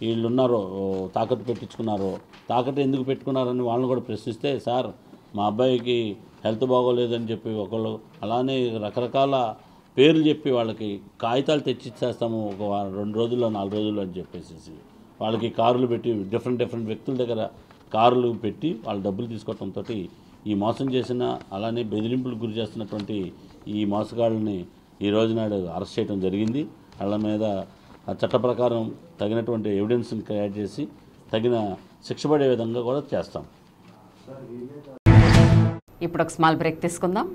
వీళ్ళు ఉన్నారో తాకట్టు పెట్టించుకున్నారో తాకట్టు ఎందుకు పెట్టుకున్నారని వాళ్ళని కూడా ప్రశ్నిస్తే, సార్ మా అబ్బాయికి హెల్త్ బాగోలేదని చెప్పి ఒకళ్ళు, అలానే రకరకాల పేర్లు చెప్పి వాళ్ళకి కాగితాలు తెచ్చిచ్చేస్తాము ఒక 2 రోజుల్లో 4 రోజుల్లో అని చెప్పేసి వాళ్ళకి కారులు పెట్టి డిఫరెంట్ వ్యక్తుల దగ్గర కారులు పెట్టి వాళ్ళు డబ్బులు తీసుకోవడంతో ఈ మోసం చేసిన అలానే బెదిరింపులకు గురి చేస్తున్నటువంటి ఈ మోసగాళ్ళని ఈ రోజు నాడు అరెస్ట్ చేయడం జరిగింది. వాళ్ళ మీద చట్ట ప్రకారం తగినటువంటి ఎవిడెన్స్ని క్రియేట్ చేసి తగిన శిక్ష పడే విధంగా కూడా చేస్తాం. ఇప్పుడు ఒక స్మాల్ బ్రేక్ తీసుకుందాం.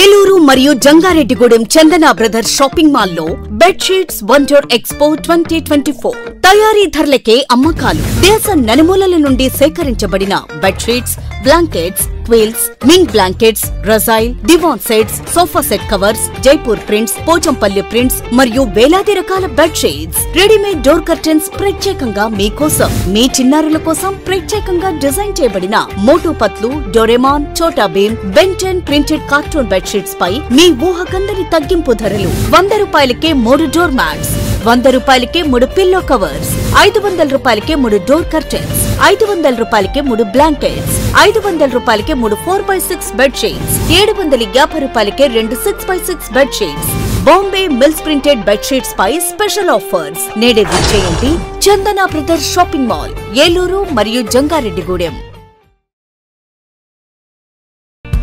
ఏలూరు మరియు జంగారెడ్డిగూడెం చందన బ్రదర్స్ షాపింగ్ మాల్లో బెడ్షీట్స్ వండర్ ఎక్స్పో 2024 తయారీ ధరలకే అమ్మకాలు. దేశ నలుమూలల నుండి సేకరించబడిన bedsheets, blankets, quilts, mink blankets, రజైల్, divan sets, sofa set covers, Jaipur prints, Pochampally prints మరియు వేలాది రకాల బెడ్షీట్స్, రెడీమేడ్ డోర్ కర్టెన్స్ ప్రత్యేకంగా మీకోసం, మీ చిన్నారుల కోసం ప్రత్యేకంగా డిజైన్ చేయబడిన మోటు Patlu, Doraemon, Chhota Bheem, Ben 10 printed cartoon bedsheets పై మీ ఊహకందని తగ్గింపు ధరలు. 100 రూపాయలకే 3 డోర్ మ్యాట్స్, 100 రూపాయలకే 3 పిల్లో కవర్స్, 500 రూపాయలకే 3 డోర్ కర్టెన్స్, 500 రూపాయలకే 3 బ్లాంకెట్స్, 500 రూపాయలకే 3 4x6 బెడ్షీట్స్, 750 రూపాయలకే 2 6x6 bedsheets. Bombay mills printed bedsheets పై స్పెషల్ ఆఫర్స్. నేడే విచ్చేయండి Chandana brothers shopping mall, Eluru మరియు జంగారెడ్డిగూడెం.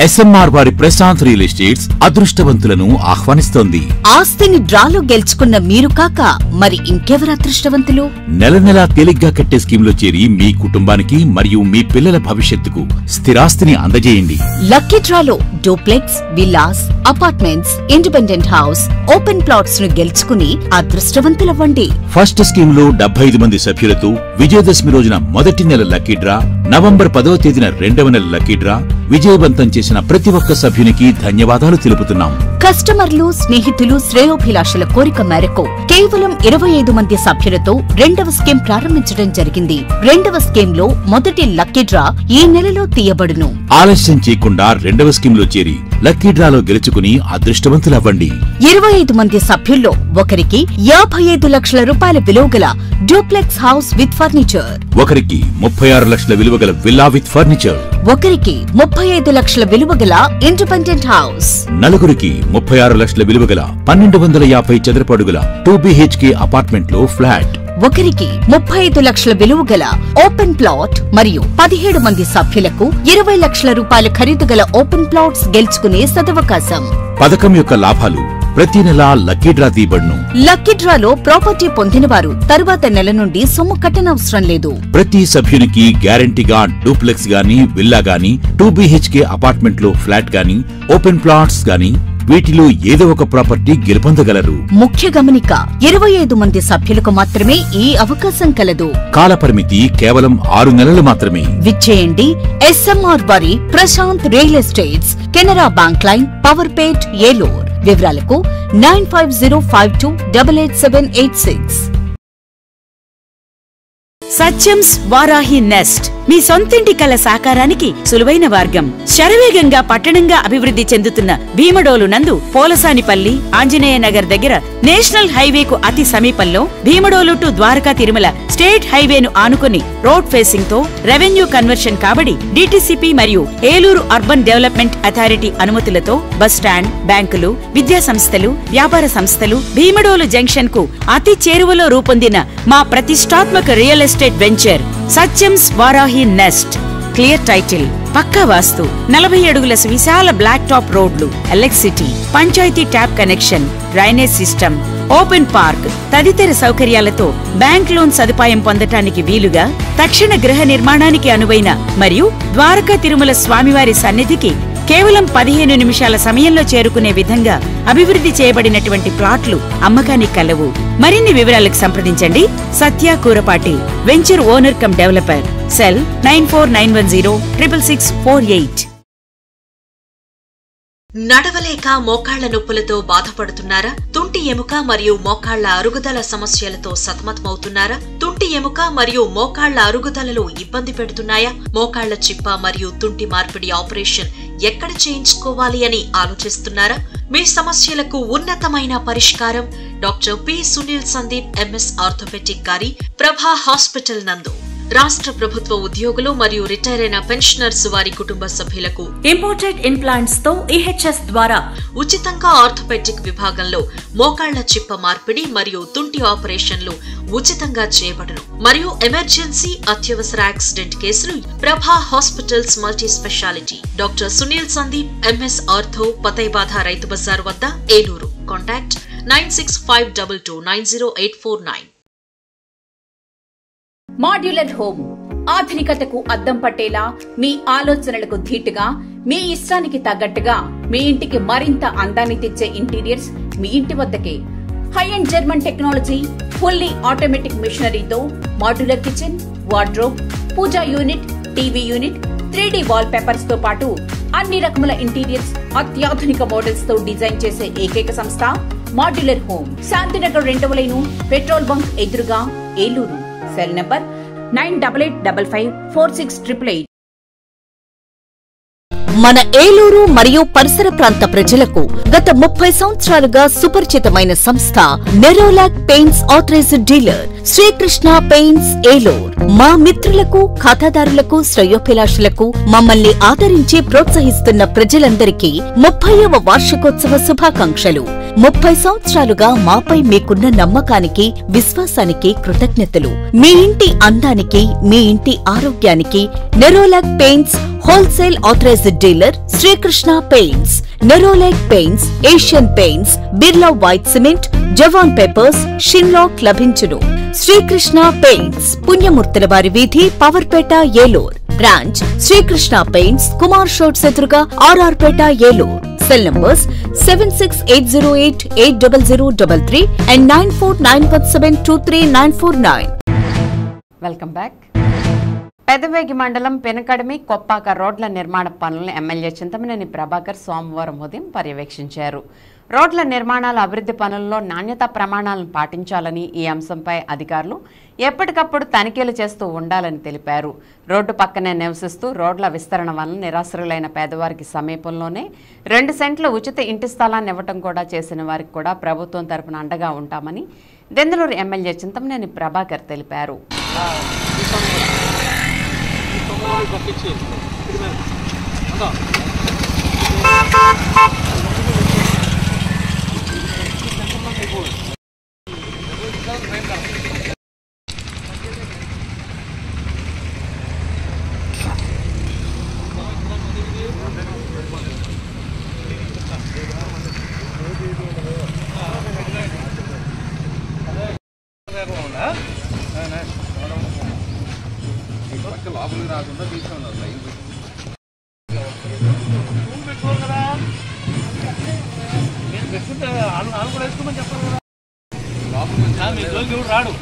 ఎస్ఎంఆర్ వారి ప్రశాంత్ రియల్ ఎస్టేట్స్ అదృష్టవంతులను ఆహ్వానిస్తోంది. ఆస్తిని డ్రాలో గెలుచుకున్న మీరు కాక మరి ఇంకెవరు అదృష్టవంతులు? నెల నెలా తేలిగ్గా కట్టే స్కీమ్లో చేరి మీ కుటుంబానికి మరియు మీ పిల్లల భవిష్యత్తుకు స్థిరాస్తిని అందజేయండి. లక్కీ డ్రాలో duplex, villas, apartments, independent house, open plots ను గెలుచుకుని అదృష్టవంతులవ్వండి. ఫస్ట్ స్కీమ్ లో 75 మంది సభ్యులతో విజయదశమి రోజున మొదటి నెల లక్కీ డ్రా, నవంబర్ 10వ తేదీన 2వ నెల లక్కీ డ్రా విజయవంతం చేసిన ప్రతి ఒక్క సభ్యునికి ధన్యవాదాలు తెలుపుతున్నాం. కస్టమర్లు, స్నేహితులు, శ్రేయోభిలాషుల కోరిక మేరకు కేవలం 25 మంది సభ్యులతో 2వ స్కీమ్ ప్రారంభించడం జరిగింది. 2వ స్కీమ్ లో మొదటి లక్కీ డ్రా ఈ నెలలో తీయబడును. ఆలస్యం చేయకుండా 2వ స్కీమ్ లో చేరి లక్కీ డ్రాలో గెలుచుకుని అదృష్టవంతులవ్వండి. 25 మంది సభ్యుల్లో ఒకరికి 55 లక్షల రూపాయల విలువగల డూప్లెక్స్ హౌస్ విత్ ఫర్నిచర్, ఒకరికి 36 లక్షల విలువగల విల్లా విత్ ఫర్నిచర్, ఒకరికి 35 లక్షల విలువగల ఇండిపెండెంట్ హౌస్, నలుగురికి 36 లక్షల విలువగల 1250 చదరపు అడుగుల 2 BHK అపార్ట్మెంట్ లో ఫ్లాట్, ఒకరికి 35 లక్షల విలువగల ఓపెన్ ప్లాట్ మరియు 17 మంది సభ్యులకు 20 లక్షల రూపాయల ఖరీదు గల ఓపెన్ ప్లాట్స్ గెలుచుకునే సదవకాశం. పథకం యొక్క లాభాలు ప్రతి నెల లక్కీ డ్రా తీయబడును. లక్కీ డ్రాలో ప్రాపర్టీ పొందిన వారు తరువాత నెల నుండి సొమ్ము కట్టనవసరం లేదు. ప్రతి సభ్యునికి గ్యారంటీగా డూప్లెక్స్ గాని, విల్లా గాని, 2 BHK అపార్ట్మెంట్ లో ఫ్లాట్ గాని, ఓపెన్ ప్లాట్స్ గాని వీటిలో ఏదో ఒక ప్రాపర్టీ గెలుపొందగలరు. ముఖ్య గమనిక, 25 మంది సభ్యులకు మాత్రమే ఈ అవకాశం కలదు. కాలపరిమితి కేవలం 6 నెలలు మాత్రమే. విచ్చేయండి ఎస్ఎంఆర్ వారి Prashanth real estates, Canara bank line, Powerpet, Eluru. వివరాలకు 9505288786. సత్యంస్ వారాహి నెస్ట్ మీ సొంతింటి కల సాకారానికి సులువైన మార్గం. శరవేగంగా పట్టణంగా అభివృద్ధి చెందుతున్న భీమడోలు నందు పోలసానిపల్లి, ఆంజనేయ నగర్ దగ్గర నేషనల్ హైవేకు అతి సమీపంలో భీమడోలు టు ద్వారకా తిరుమల స్టేట్ హైవేను ఆనుకుని రోడ్ ఫేసింగ్ తో రెవెన్యూ కన్వర్షన్ కాబడి డిటిసిపి మరియు ఏలూరు అర్బన్ డెవలప్మెంట్ అథారిటీ అనుమతులతో బస్ స్టాండ్, బ్యాంకులు, విద్యా సంస్థలు, వ్యాపార సంస్థలు భీమడోలు జంక్షన్ కు అతి చేరువలో రూపొందిన మా ప్రతిష్టాత్మక real estate venture Satyams Varahi nest. Clear title, పక్కా వాస్తు, 40 అడుగుల విశాల బ్లాక్ టాప్ రోడ్లు, electricity, panchayat tap connection, drainage system, open park తదితర సౌకర్యాలతో బ్యాంక్ లోన్ సదుపాయం పొందటానికి వీలుగా తక్షణ గృహ నిర్మాణానికి అనువైన మరియు ద్వారకా తిరుమల స్వామివారి సన్నిధికి కేవలం 15 నిమిషాల సమయంలో చేరుకునే విధంగా అభివృద్ధి చేయబడినటువంటి ప్లాట్లు అమ్మకానికి కలవు. మరిన్ని వివరాలకు సంప్రదించండి Satya Kurapati, venture owner cum developer. Cell 9491066648. నడవలేక మోకాళ్ల నొప్పులతో బాధపడుతున్నారా? తుంటి ఎముక మరియు మోకాళ్ల అరుగుదల సమస్యలతో సతమతమవుతున్నారా? తుంటి ఎముక మరియు మోకాళ్ల అరుగుదలలో ఇబ్బంది పెడుతున్నాయా? మోకాళ్ల చిప్ప మరియు తుంటి మార్పిడి ఆపరేషన్ ఎక్కడ చేయించుకోవాలి అని ఆలోచిస్తున్నారా? మీ సమస్యలకు ఉన్నతమైన పరిష్కారం doctor P Sunil Sandeep MS orthopaedic గారి ప్రభా హాస్పిటల్ నందు. రాష్ట్ర ప్రభుత్వ ఉద్యోగులు మరియు రిటైర్ అయిన పెన్షనర్స్ వారి కుటుంబ సభ్యులకు ఇంపోర్టెడ్ ఇంప్లాంట్స్ తో ఈహెచ్ఎస్ ద్వారా ఉచితంగా ఆర్థోపెడిక్ విభాగంలో మోకాళ్ల చిప్ప మార్పిడి మరియు తుంటి ఆపరేషన్లు ఉచితంగా చేయబడును. మరియు ఎమర్జెన్సీ అత్యవసర యాక్సిడెంట్ కేసులు Prabha hospitals multi speciality doctor Sunil Sandeep MS ortho, పతైబాధ రైతు బజార్ వద్ద, ఏలూరు. కాంటాక్ట్ 9652290849. మాడ్యులర్ హోమ్ ఆధునికతకు అద్దం పట్టేలా, మీ ఆలోచనలకు ధీటుగా, మీ ఇష్టానికి తగ్గట్టుగా మీ ఇంటికి మరింత అందాన్ని తెచ్చే ఇంటీరియర్స్ మీ ఇంటి వద్దకే. High end German technology, fully automatic మిషనరీతో modular kitchen, wardrobe, puja unit, TV unit, 3D wall papers తో పాటు అన్ని రకముల ఇంటీరియర్స్ అత్యాధునిక మోడల్స్ తో డిజైన్ చేసే ఏకైక సంస్థ మాడ్యులర్ హోమ్. శాంతినగర్ 2వ లైను, పెట్రోల్ బంక్ ఎదురుగా, ఏలూరు. Cell number 9855468888. మన ఏలూరు మరియు పరిసర ప్రాంత ప్రజలకు గత 30 సంవత్సరాలుగా సుపరిచితమైన సంస్థ Nerolac paints authorized dealer Srikrishna paints Eluru. మా మిత్రులకు, ఖాతాదారులకు, శ్రేయోభిలాషులకు మమ్మల్ని ఆదరించి ప్రోత్సహిస్తున్న ప్రజలందరికీ 30వ వార్షికోత్సవ శుభాకాంక్షలు. 30 సంవత్సరాలుగా మాపై మీకున్న నమ్మకానికి, విశ్వాసానికి కృతజ్ఞతలు. మీ ఇంటి అందానికి, మీ ఇంటి ఆరోగ్యానికి Nerolac paints wholesale authorised dealer Srikrishna paints. Nerolac paints, Asian paints, Birla white cement, జవాన్ పేపర్స్, షిన్లాక్ లభించును. శ్రీకృష్ణ పెయింట్స్, పుణ్యమూర్తుల వారి వీధి, పవర్పేట, ఏలూరు. బ్రాంచ్ శ్రీకృష్ణ పెయింట్స్, కుమార్ షోట్స్ ఎదురుగా, RR Peta, Eluru. Cell numbers 7680880033 and 9491723949. Welcome back. Pedavegi మండలం పెనకడమి కొప్పాక రోడ్ల నిర్మాణ పనులను ఎమ్మెల్యే చింతమనేని ప్రభాకర్ సోమవారం ఉదయం పర్యవేక్షించారు. రోడ్ల నిర్మాణాల అభివృద్ధి పనుల్లో నాణ్యతా ప్రమాణాలను పాటించాలని, ఈ అంశంపై అధికారులు ఎప్పటికప్పుడు తనిఖీలు చేస్తూ ఉండాలని తెలిపారు. రోడ్డు పక్కనే నివసిస్తూ రోడ్ల విస్తరణ వలన నిరాశ్రులైన పేదవారికి సమీపంలోనే 2 సెంట్ల ఉచిత ఇంటి స్థలాన్ని ఇవ్వటం కూడా చేసిన వారికి కూడా ప్రభుత్వం తరపున అండగా ఉంటామని దెందులూరు ఎమ్మెల్యే చింతమనేని ప్రభాకర్ తెలిపారు. రాకుండా తీసుకున్నారు రాడు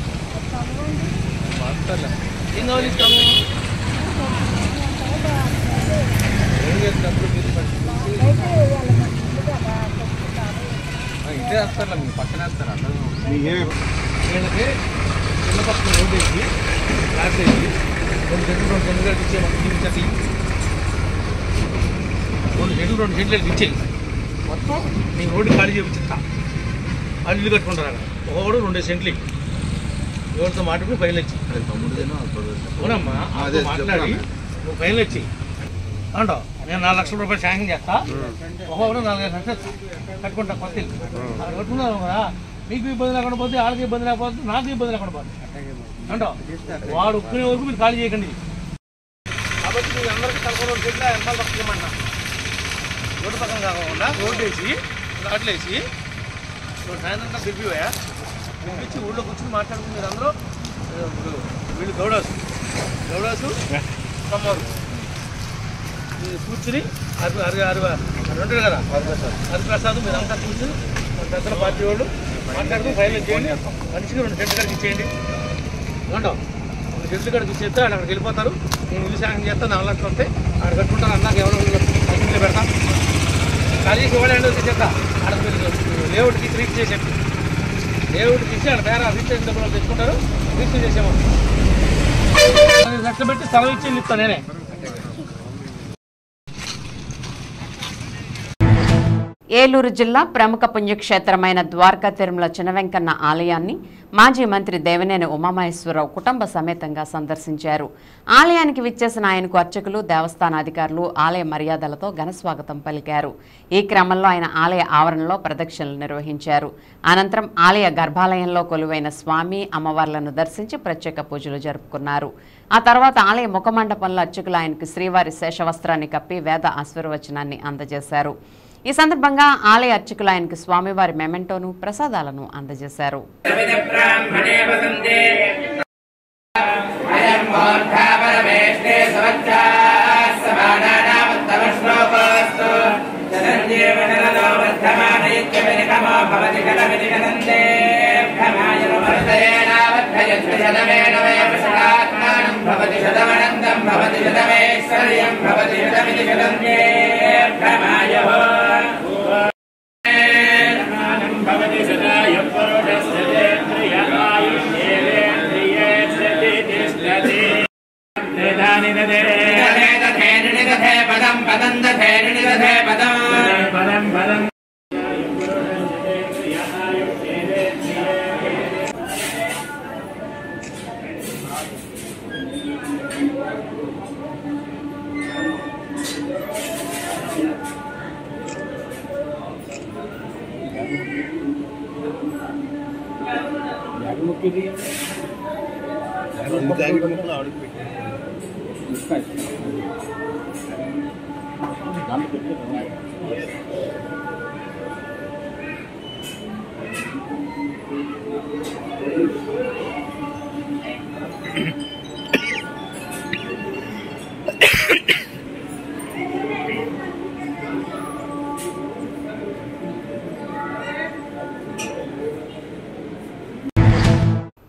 ఏం కావాలి ఇస్తాము ఏం చేసినప్పుడు ఇంటే వేస్తారా మీరు పక్కన వేస్తారా వీళ్ళకి చిన్న పక్కన రోడ్ వేసి క్లాస్ వేసి 2 సెంట్లు ఇచ్చే చూపించండి 2 సెంట్లు ఇచ్చేయి మొత్తం నేను రోడ్డు ఖాళీ చేయించుతా వాళ్ళు ఇల్లు కట్టుకుంటారు అక్కడ ఒకడు 2 సెంట్లు ఎవరితో మాట్లాడి ఫైల్ వచ్చి అవునమ్మా మాట్లాడి నువ్వు ఫైల్ వచ్చి అంటావు నేను 4 లక్షల రూపాయలు శాంక్షన్ చేస్తా ఒకడు 4 లక్షలు కట్టుకుంటా కొత్త ఇల్లు అక్కడ కట్టుకున్నాను కదా మీకు ఇబ్బంది లేకుండా పోతే వాళ్ళకి ఇబ్బంది లేకపోతే నాకు ఇబ్బంది లేకుండా పోతుంది అంటావు వాడు ఒప్పుకునే వరకు మీరు ఖాళీ చేయకండి కాబట్టి మీరు అందరికీ 11 సెంట్ల ఎంత పక్కన ఇవ్వమంటా రోడ్డు పక్కన కాకుండా రోడ్డు వేసి రాట్లు వేసి సాయంత్రం దివ్యా ఇచ్చి ఊళ్ళో కూర్చొని మాట్లాడుకుని మీరు అందరూ వీళ్ళు గౌడాసు కమ్మరు కూర్చుని ఉంటాడు కదా హరిప్రసాద్ మీరంతా కూర్చుని పెద్దల పార్టీ వాళ్ళు మాట్లాడుతూ ఫైనల్ చేయండి. మనిషికి 2 సెంట్లు కాడికి ఇచ్చేయండి. ఏమంటావు 2 సెంట్లు కాడికి ఇచ్చేస్తే వాళ్ళు అక్కడికి వెళ్ళిపోతారు. నేను ఇల్లు శాంక్షన్ చేస్తాను 4 లక్షలు వస్తే అక్కడ కట్టుకుంటాను. అన్నాక ఎవరో ఇంట్లో పెడతాం. కాలేజీకి ఇవ్వడానికి వచ్చేస్తా అక్కడ లేఅవుట్కి రీచ్ చేసేది. లేఅవుట్కి ఇచ్చి అక్కడ పేర రిజిస్ట్రేషన్ డబ్బులు తెచ్చుకుంటారు. రిజిస్టర్ చేసేమో 10 లక్షలు పెట్టి స్థలం ఇచ్చి ఇస్తాను నేనే. ఏలూరు జిల్లా ప్రముఖ పుణ్యక్షేత్రమైన ద్వారకా తిరుమల చినవెంకన్న ఆలయాన్ని మాజీ మంత్రి దేవినేని ఉమామహేశ్వరరావు కుటుంబ సమేతంగా సందర్శించారు. ఆలయానికి విచ్చేసిన ఆయనకు అర్చకులు, దేవస్థానాధికారులు ఆలయ మర్యాదలతో ఘనస్వాగతం పలికారు. ఈ క్రమంలో ఆయన ఆలయ ఆవరణలో ప్రదక్షిణలు నిర్వహించారు. అనంతరం ఆలయ గర్భాలయంలో కొలువైన స్వామి, అమ్మవార్లను దర్శించి ప్రత్యేక పూజలు జరుపుకున్నారు. ఆ తర్వాత ఆలయ ముఖమండపంలో అర్చకులు ఆయనకు శ్రీవారి శేషవస్త్రాన్ని కప్పి వేద ఆశీర్వచనాన్ని అందజేశారు. ఈ సందర్భంగా ఆలయ అర్చకులు ఆయనకు స్వామివారి మెమెంటోను, ప్రసాదాలను అందజేశారు.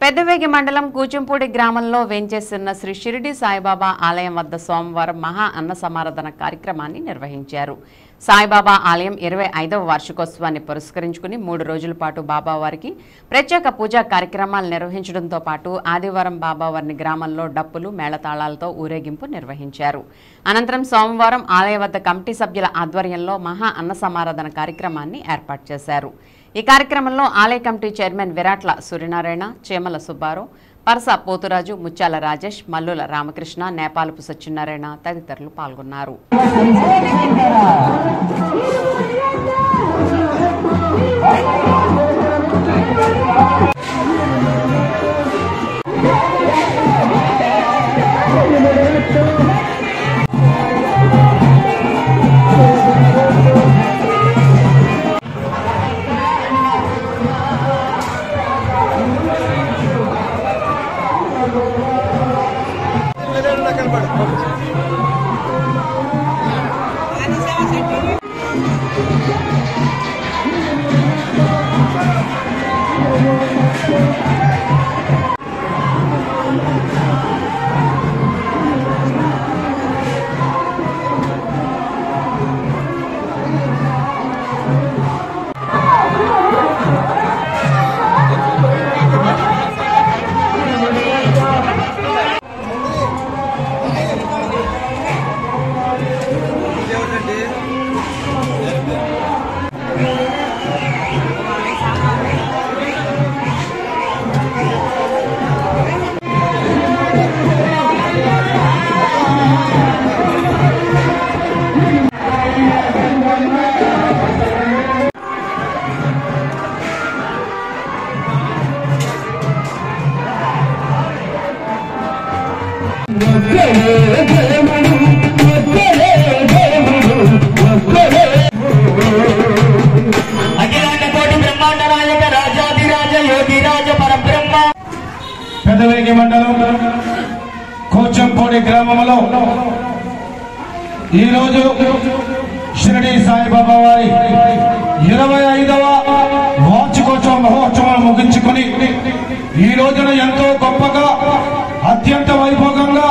పెద్దవేగి మండలం కూచింపూడి గ్రామంలో వేంచేస్తున్న శ్రీ షిరిడి సాయిబాబా ఆలయం వద్ద సోమవారం మహా అన్న సమారాధన కార్యక్రమాన్ని నిర్వహించారు. సాయిబాబా ఆలయం 25వ వార్షికోత్సవాన్ని పురస్కరించుకుని 3 రోజుల పాటు బాబావారికి ప్రత్యేక పూజా కార్యక్రమాలు నిర్వహించడంతో పాటు ఆదివారం బాబావారిని గ్రామంలో డప్పులు, మేళతాళాలతో ఊరేగింపు నిర్వహించారు. అనంతరం సోమవారం ఆలయ వద్ద కమిటీ సభ్యుల ఆధ్వర్యంలో మహా అన్న సమారాధన కార్యక్రమాన్ని ఏర్పాటు చేశారు. ఈ కార్యక్రమంలో ఆలయ కమిటీ చైర్మన్ విరాట్ల సూర్యనారాయణ, చేమల సుబ్బారావు, పరస పోతురాజు, ముత్యాల రాజేష్, మల్లుల రామకృష్ణ, నేపాలపు సత్యనారాయణ తదితరులు పాల్గొన్నారు. పెద్దవేగి మండలం కూచంపూడి గ్రామంలో ఈరోజు షిరిడి సాయిబాబా వారి 25వ వార్షికోత్సవ మహోత్సవాలు ముగించుకుని ఈ రోజున ఎంతో గొప్పగా అత్యంత వైభోగంగా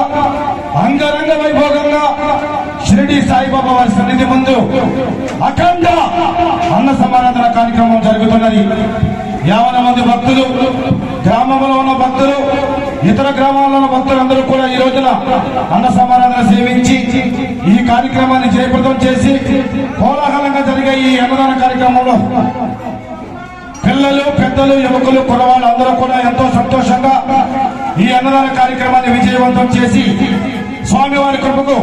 అంగరంగ వైభోగంగా షిరిడి సాయిబాబా వారి సన్నిధి ముందు అఖండ అన్న సమారాధన కార్యక్రమం జరుగుతున్నది. 50 మంది భక్తులు, గ్రామంలో ఉన్న భక్తులు, ఇతర గ్రామాల్లో ఉన్న భక్తులందరూ కూడా ఈ రోజున అన్న సమారాధన సేవించి ఈ కార్యక్రమాన్ని జయప్రదం చేసి కోలాహలంగా జరిగే ఈ అన్నదాన కార్యక్రమంలో పిల్లలు, పెద్దలు, యువకులు, కురవాళ్ళు అందరూ కూడా ఎంతో సంతోషంగా ఈ అన్నదాన కార్యక్రమాన్ని విజయవంతం చేసి స్వామివారి కృపకు.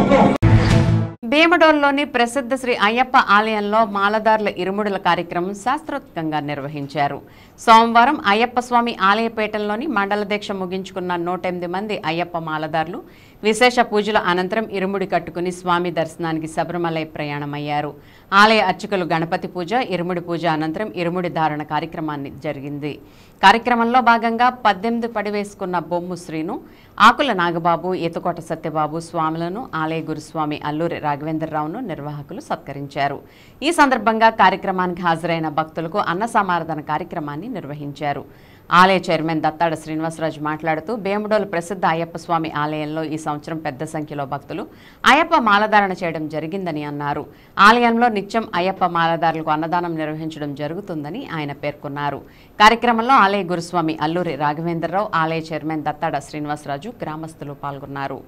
భీమడోల్లోని ప్రసిద్ధ శ్రీ అయ్యప్ప ఆలయంలో మాలదారుల ఇరుముడుల కార్యక్రమం శాస్త్రోక్తంగా నిర్వహించారు. సోమవారం అయ్యప్ప స్వామి ఆలయపేటలోని మండల దీక్ష ముగించుకున్న 108 మంది అయ్యప్ప మాలదారులు విశేష పూజల అనంతరం ఇరుముడి కట్టుకుని స్వామి దర్శనానికి శబరిమలై ప్రయాణమయ్యారు. ఆలయ అర్చకులు గణపతి పూజ, ఇరుముడి పూజ అనంతరం ఇరుముడి ధారణ కార్యక్రమాన్ని జరిగింది. కార్యక్రమంలో భాగంగా 18 పడి వేసుకున్న బొమ్ము శ్రీను, ఆకుల నాగబాబు, ఈతకోట సత్యబాబు స్వాములను ఆలయ గురుస్వామి అల్లూరి రాఘవేంద్రరావును నిర్వాహకులు సత్కరించారు. ఈ సందర్భంగా కార్యక్రమానికి హాజరైన భక్తులకు అన్న సమారాధన కార్యక్రమాన్ని నిర్వహించారు. ఆలయ చైర్మన్ దత్తాడ శ్రీనివాసరాజు మాట్లాడుతూ భీమడోలు ప్రసిద్ధ అయ్యప్ప స్వామి ఆలయంలో ఈ సంవత్సరం పెద్ద సంఖ్యలో భక్తులు అయ్యప్ప మాలధారణ చేయడం జరిగిందని అన్నారు. ఆలయంలో నిత్యం అయ్యప్ప మాలధారులకు అన్నదానం నిర్వహించడం జరుగుతుందని ఆయన పేర్కొన్నారు. కార్యక్రమంలో ఆలయ గురుస్వామి అల్లూరి రాఘవేంద్రరావు, ఆలయ చైర్మన్ దత్తాడ శ్రీనివాసరాజు, గ్రామస్తులు పాల్గొన్నారు.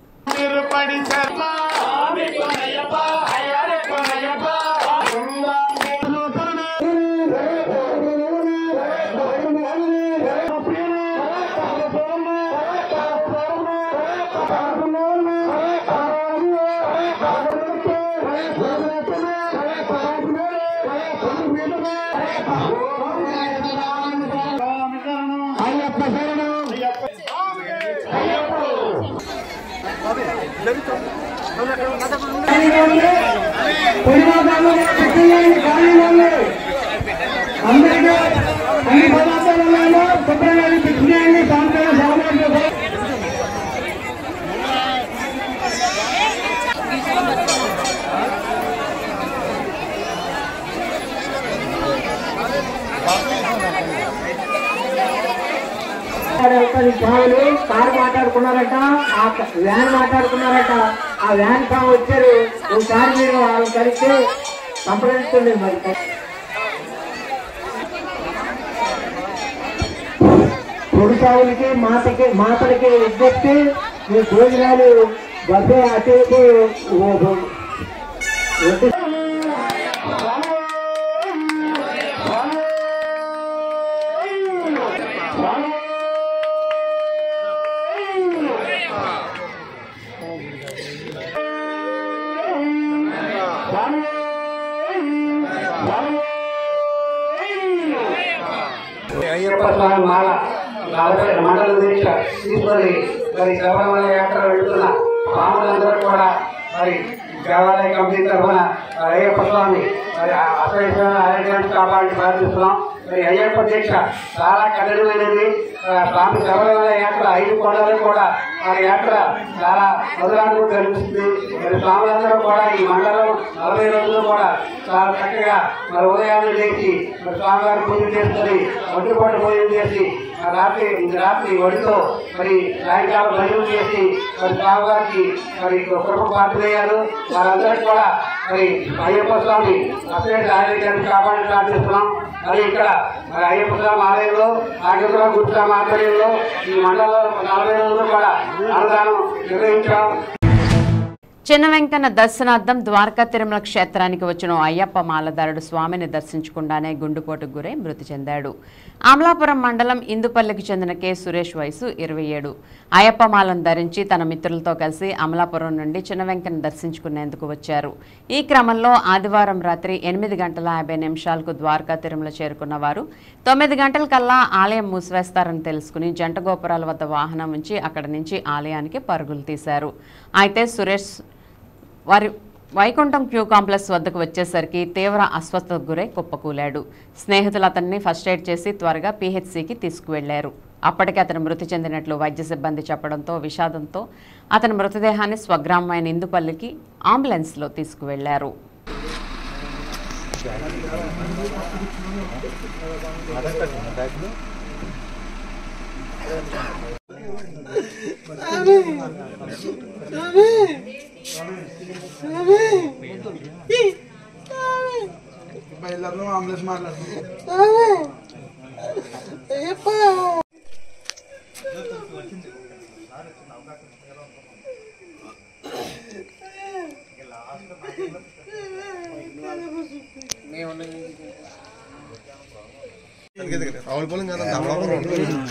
కారు మాట్లాడుకున్నారట, ఆ వ్యాన్ మాట్లాడుకున్నారట. ఆ వ్యాన్ సాగు వచ్చారు. ఒకసారి మీరు వాళ్ళని కలిస్తే సంప్రదిస్తుంది. మరి పొడిసావులకి మాతలకి విజ్ఞప్తి, మీ భోజనాలు బస్సు అటు అయ్యప్ప స్వామి మాల మండల దీక్ష తీసుకొని మరి శబరిమల యాత్ర వెళ్తున్న స్వాములందరూ కూడా మరి దేవాలయ కమిటీ తరఫున అయ్యప్ప స్వామి మరి ఆరోగ్యాన్ని కాపాడి ప్రార్థిస్తున్నాం. మరి అయ్యప్ప దీక్ష చాలా కఠినమైనది. స్వామి శబరిమల యాత్ర 5 కొండలు కూడా మరి యాత్ర చాలా మధురాన్ని కనిపిస్తుంది. మరి స్వాములందరూ కూడా ఈ మండలం 40 రోజులు కూడా చాలా చక్కగా మరి ఉదయాన్నే లేచి మరి స్వామివారి పూజ చేసుకుని ఒంటిపూట పూజలు చేసి రాత్రి ఒడితో మరి సాయంకాలం భజన చేసి మరి స్వామివారికి మరి కృప పాత్రయ్యారు. వారందరికీ కూడా మరి అయ్యప్ప స్వామి అసలు ఆరోగ్యాన్ని కాపాడి ప్రార్థిస్తున్నాం. మరి ఇక్కడ మరి అయ్యప్ప స్వామి ఆలయంలో నాగేశ్వరరావు గురుస్వామి ఆధ్వర్యంలో ఈ మండలంలో 40 రోజులు కూడా అన్నదానం నిర్వహించాం. చిన్న వెంకన్న దర్శనార్థం ద్వారకా తిరుమల క్షేత్రానికి వచ్చిన అయ్యప్ప మాలదారుడు స్వామిని దర్శించకుండానే గుండెపోటుకు గురై మృతి చెందాడు. అమలాపురం మండలం ఇందుపల్లికి చెందిన కె సురేష్ వయసు 27. అయ్యప్ప మాలను ధరించి తన మిత్రులతో కలిసి అమలాపురం నుండి చిన్న వెంకన్న దర్శించుకునేందుకు వచ్చారు. ఈ క్రమంలో ఆదివారం రాత్రి 8:50 ద్వారకా తిరుమల చేరుకున్న వారు 9 గంటలకల్లా ఆలయం మూసివేస్తారని తెలుసుకుని జంట గోపురాల వద్ద వాహనం ఉంచి అక్కడి నుంచి ఆలయానికి పరుగులు తీశారు. అయితే సురేష్ వారి వైకుంఠం క్యూ కాంప్లెక్స్ వద్దకు వచ్చేసరికి తీవ్ర అస్వస్థతకు గురై కుప్పకూలాడు. స్నేహితులు అతన్ని ఫస్ట్ ఎయిడ్ చేసి త్వరగా PHCకి తీసుకువెళ్లారు. అప్పటికే అతను మృతి చెందినట్లు వైద్య సిబ్బంది చెప్పడంతో విషాదంతో అతని మృతదేహాన్ని స్వగ్రామమైన ఇందుపల్లికి అంబులెన్స్లో తీసుకువెళ్లారు.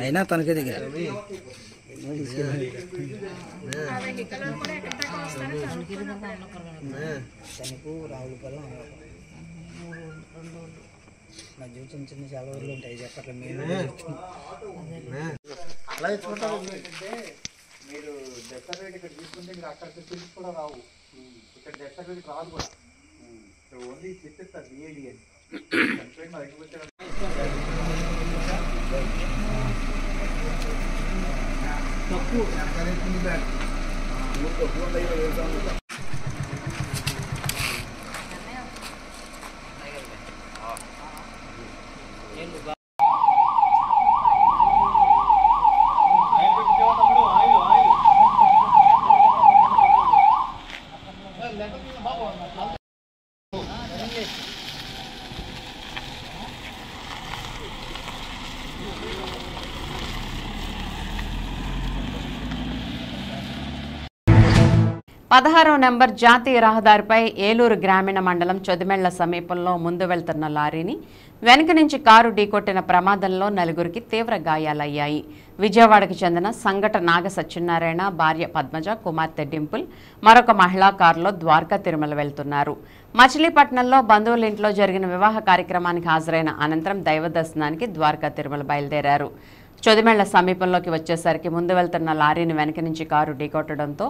అయినా తనకే దగ్గర మధ్య చిన్న చిన్న చాలా ఊర్లు ఉంటాయి చెప్పట్లే మేము అలా ఇచ్చుకుంటారు. మీరు డెత్ సర్టిఫికేట్ ఇక్కడ తీసుకుంటే మీరు అక్కడ పిలిచి కూడా రావు. ఇక్కడ డెత్ సర్టిఫికేట్ రాదు కూడా. ఓన్లీ చెప్పేస్తారు బిఏడి అని తప్పు 16వ నెంబర్ జాతీయ రహదారిపై ఏలూరు గ్రామీణ మండలం చొదిమెళ్ల సమీపంలో ముందు వెళ్తున్న లారీని వెనుక నుంచి కారు ఢీకొట్టిన ప్రమాదంలో నలుగురికి తీవ్ర గాయాలయ్యాయి. విజయవాడకు చెందిన సంగట నాగ సత్యనారాయణ, భార్య పద్మజ, కుమార్తె డింపుల్ మరొక మహిళా కారులో ద్వారకా తిరుమల వెళ్తున్నారు. మచిలీపట్నంలో బంధువుల ఇంట్లో జరిగిన వివాహ కార్యక్రమానికి హాజరైన అనంతరం దైవ దర్శనానికి ద్వారకా తిరుమల బయలుదేరారు. చొదిమెళ్ల సమీపంలోకి వచ్చేసరికి ముందు వెళ్తున్న లారీని వెనుక నుంచి కారు ఢీకొట్టడంతో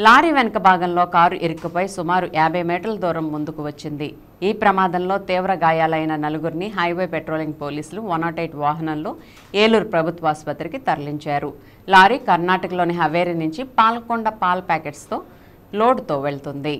లారీ వెనుక భాగంలో కారు ఇరుక్కుపోయి సుమారు 50 మీటర్ల దూరం ముందుకు వచ్చింది. ఈ ప్రమాదంలో తీవ్ర గాయాలైన నలుగురిని హైవే పెట్రోలింగ్ పోలీసులు 108 వాహనంలో ఏలూరు ప్రభుత్వ ఆసుపత్రికి తరలించారు. లారీ కర్ణాటకలోని హవేరి నుంచి పాలకొండ పాల్ ప్యాకెట్స్తో లోడ్తో వెళ్తుంది.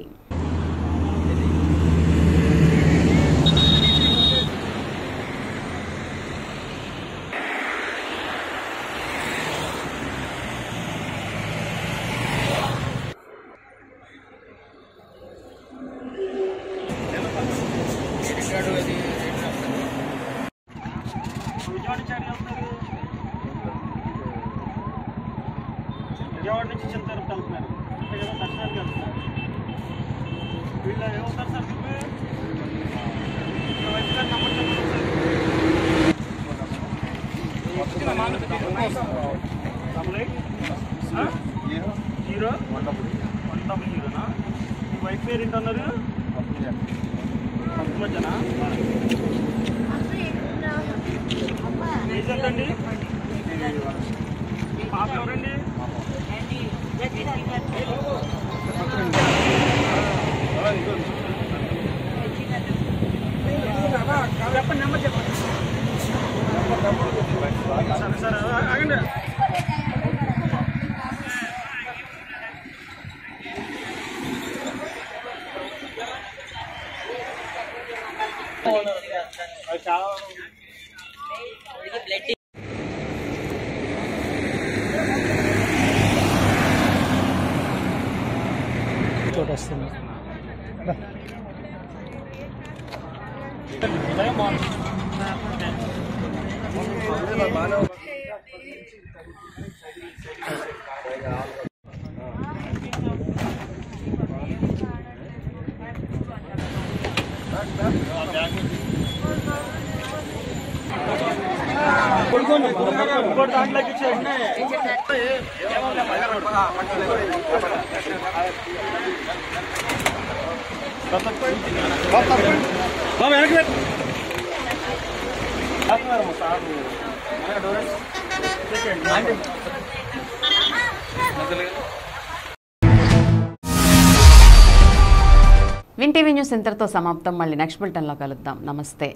విజయవాడ నుంచి చింతవరకు వెళ్తున్నారు. దర్శనానికి వెళ్తున్నారు. వీళ్ళు ఏమవుతారు సార్ హీరో 100 మీ వైఫ్ పేరు ఏంటన్నారు? పద్మజనా? ఏజ్ ఎంతండి? పాప ఎవరండి? చెప్పండి, నెంబర్ చెప్పండి. సరే సరే ఆగండి. వస్తుంది విన్ టీవీ న్యూస్ ఇంతటితో సమాప్తం. మళ్ళీ నెక్స్ట్ బులెటిన్లో కలుద్దాం. నమస్తే.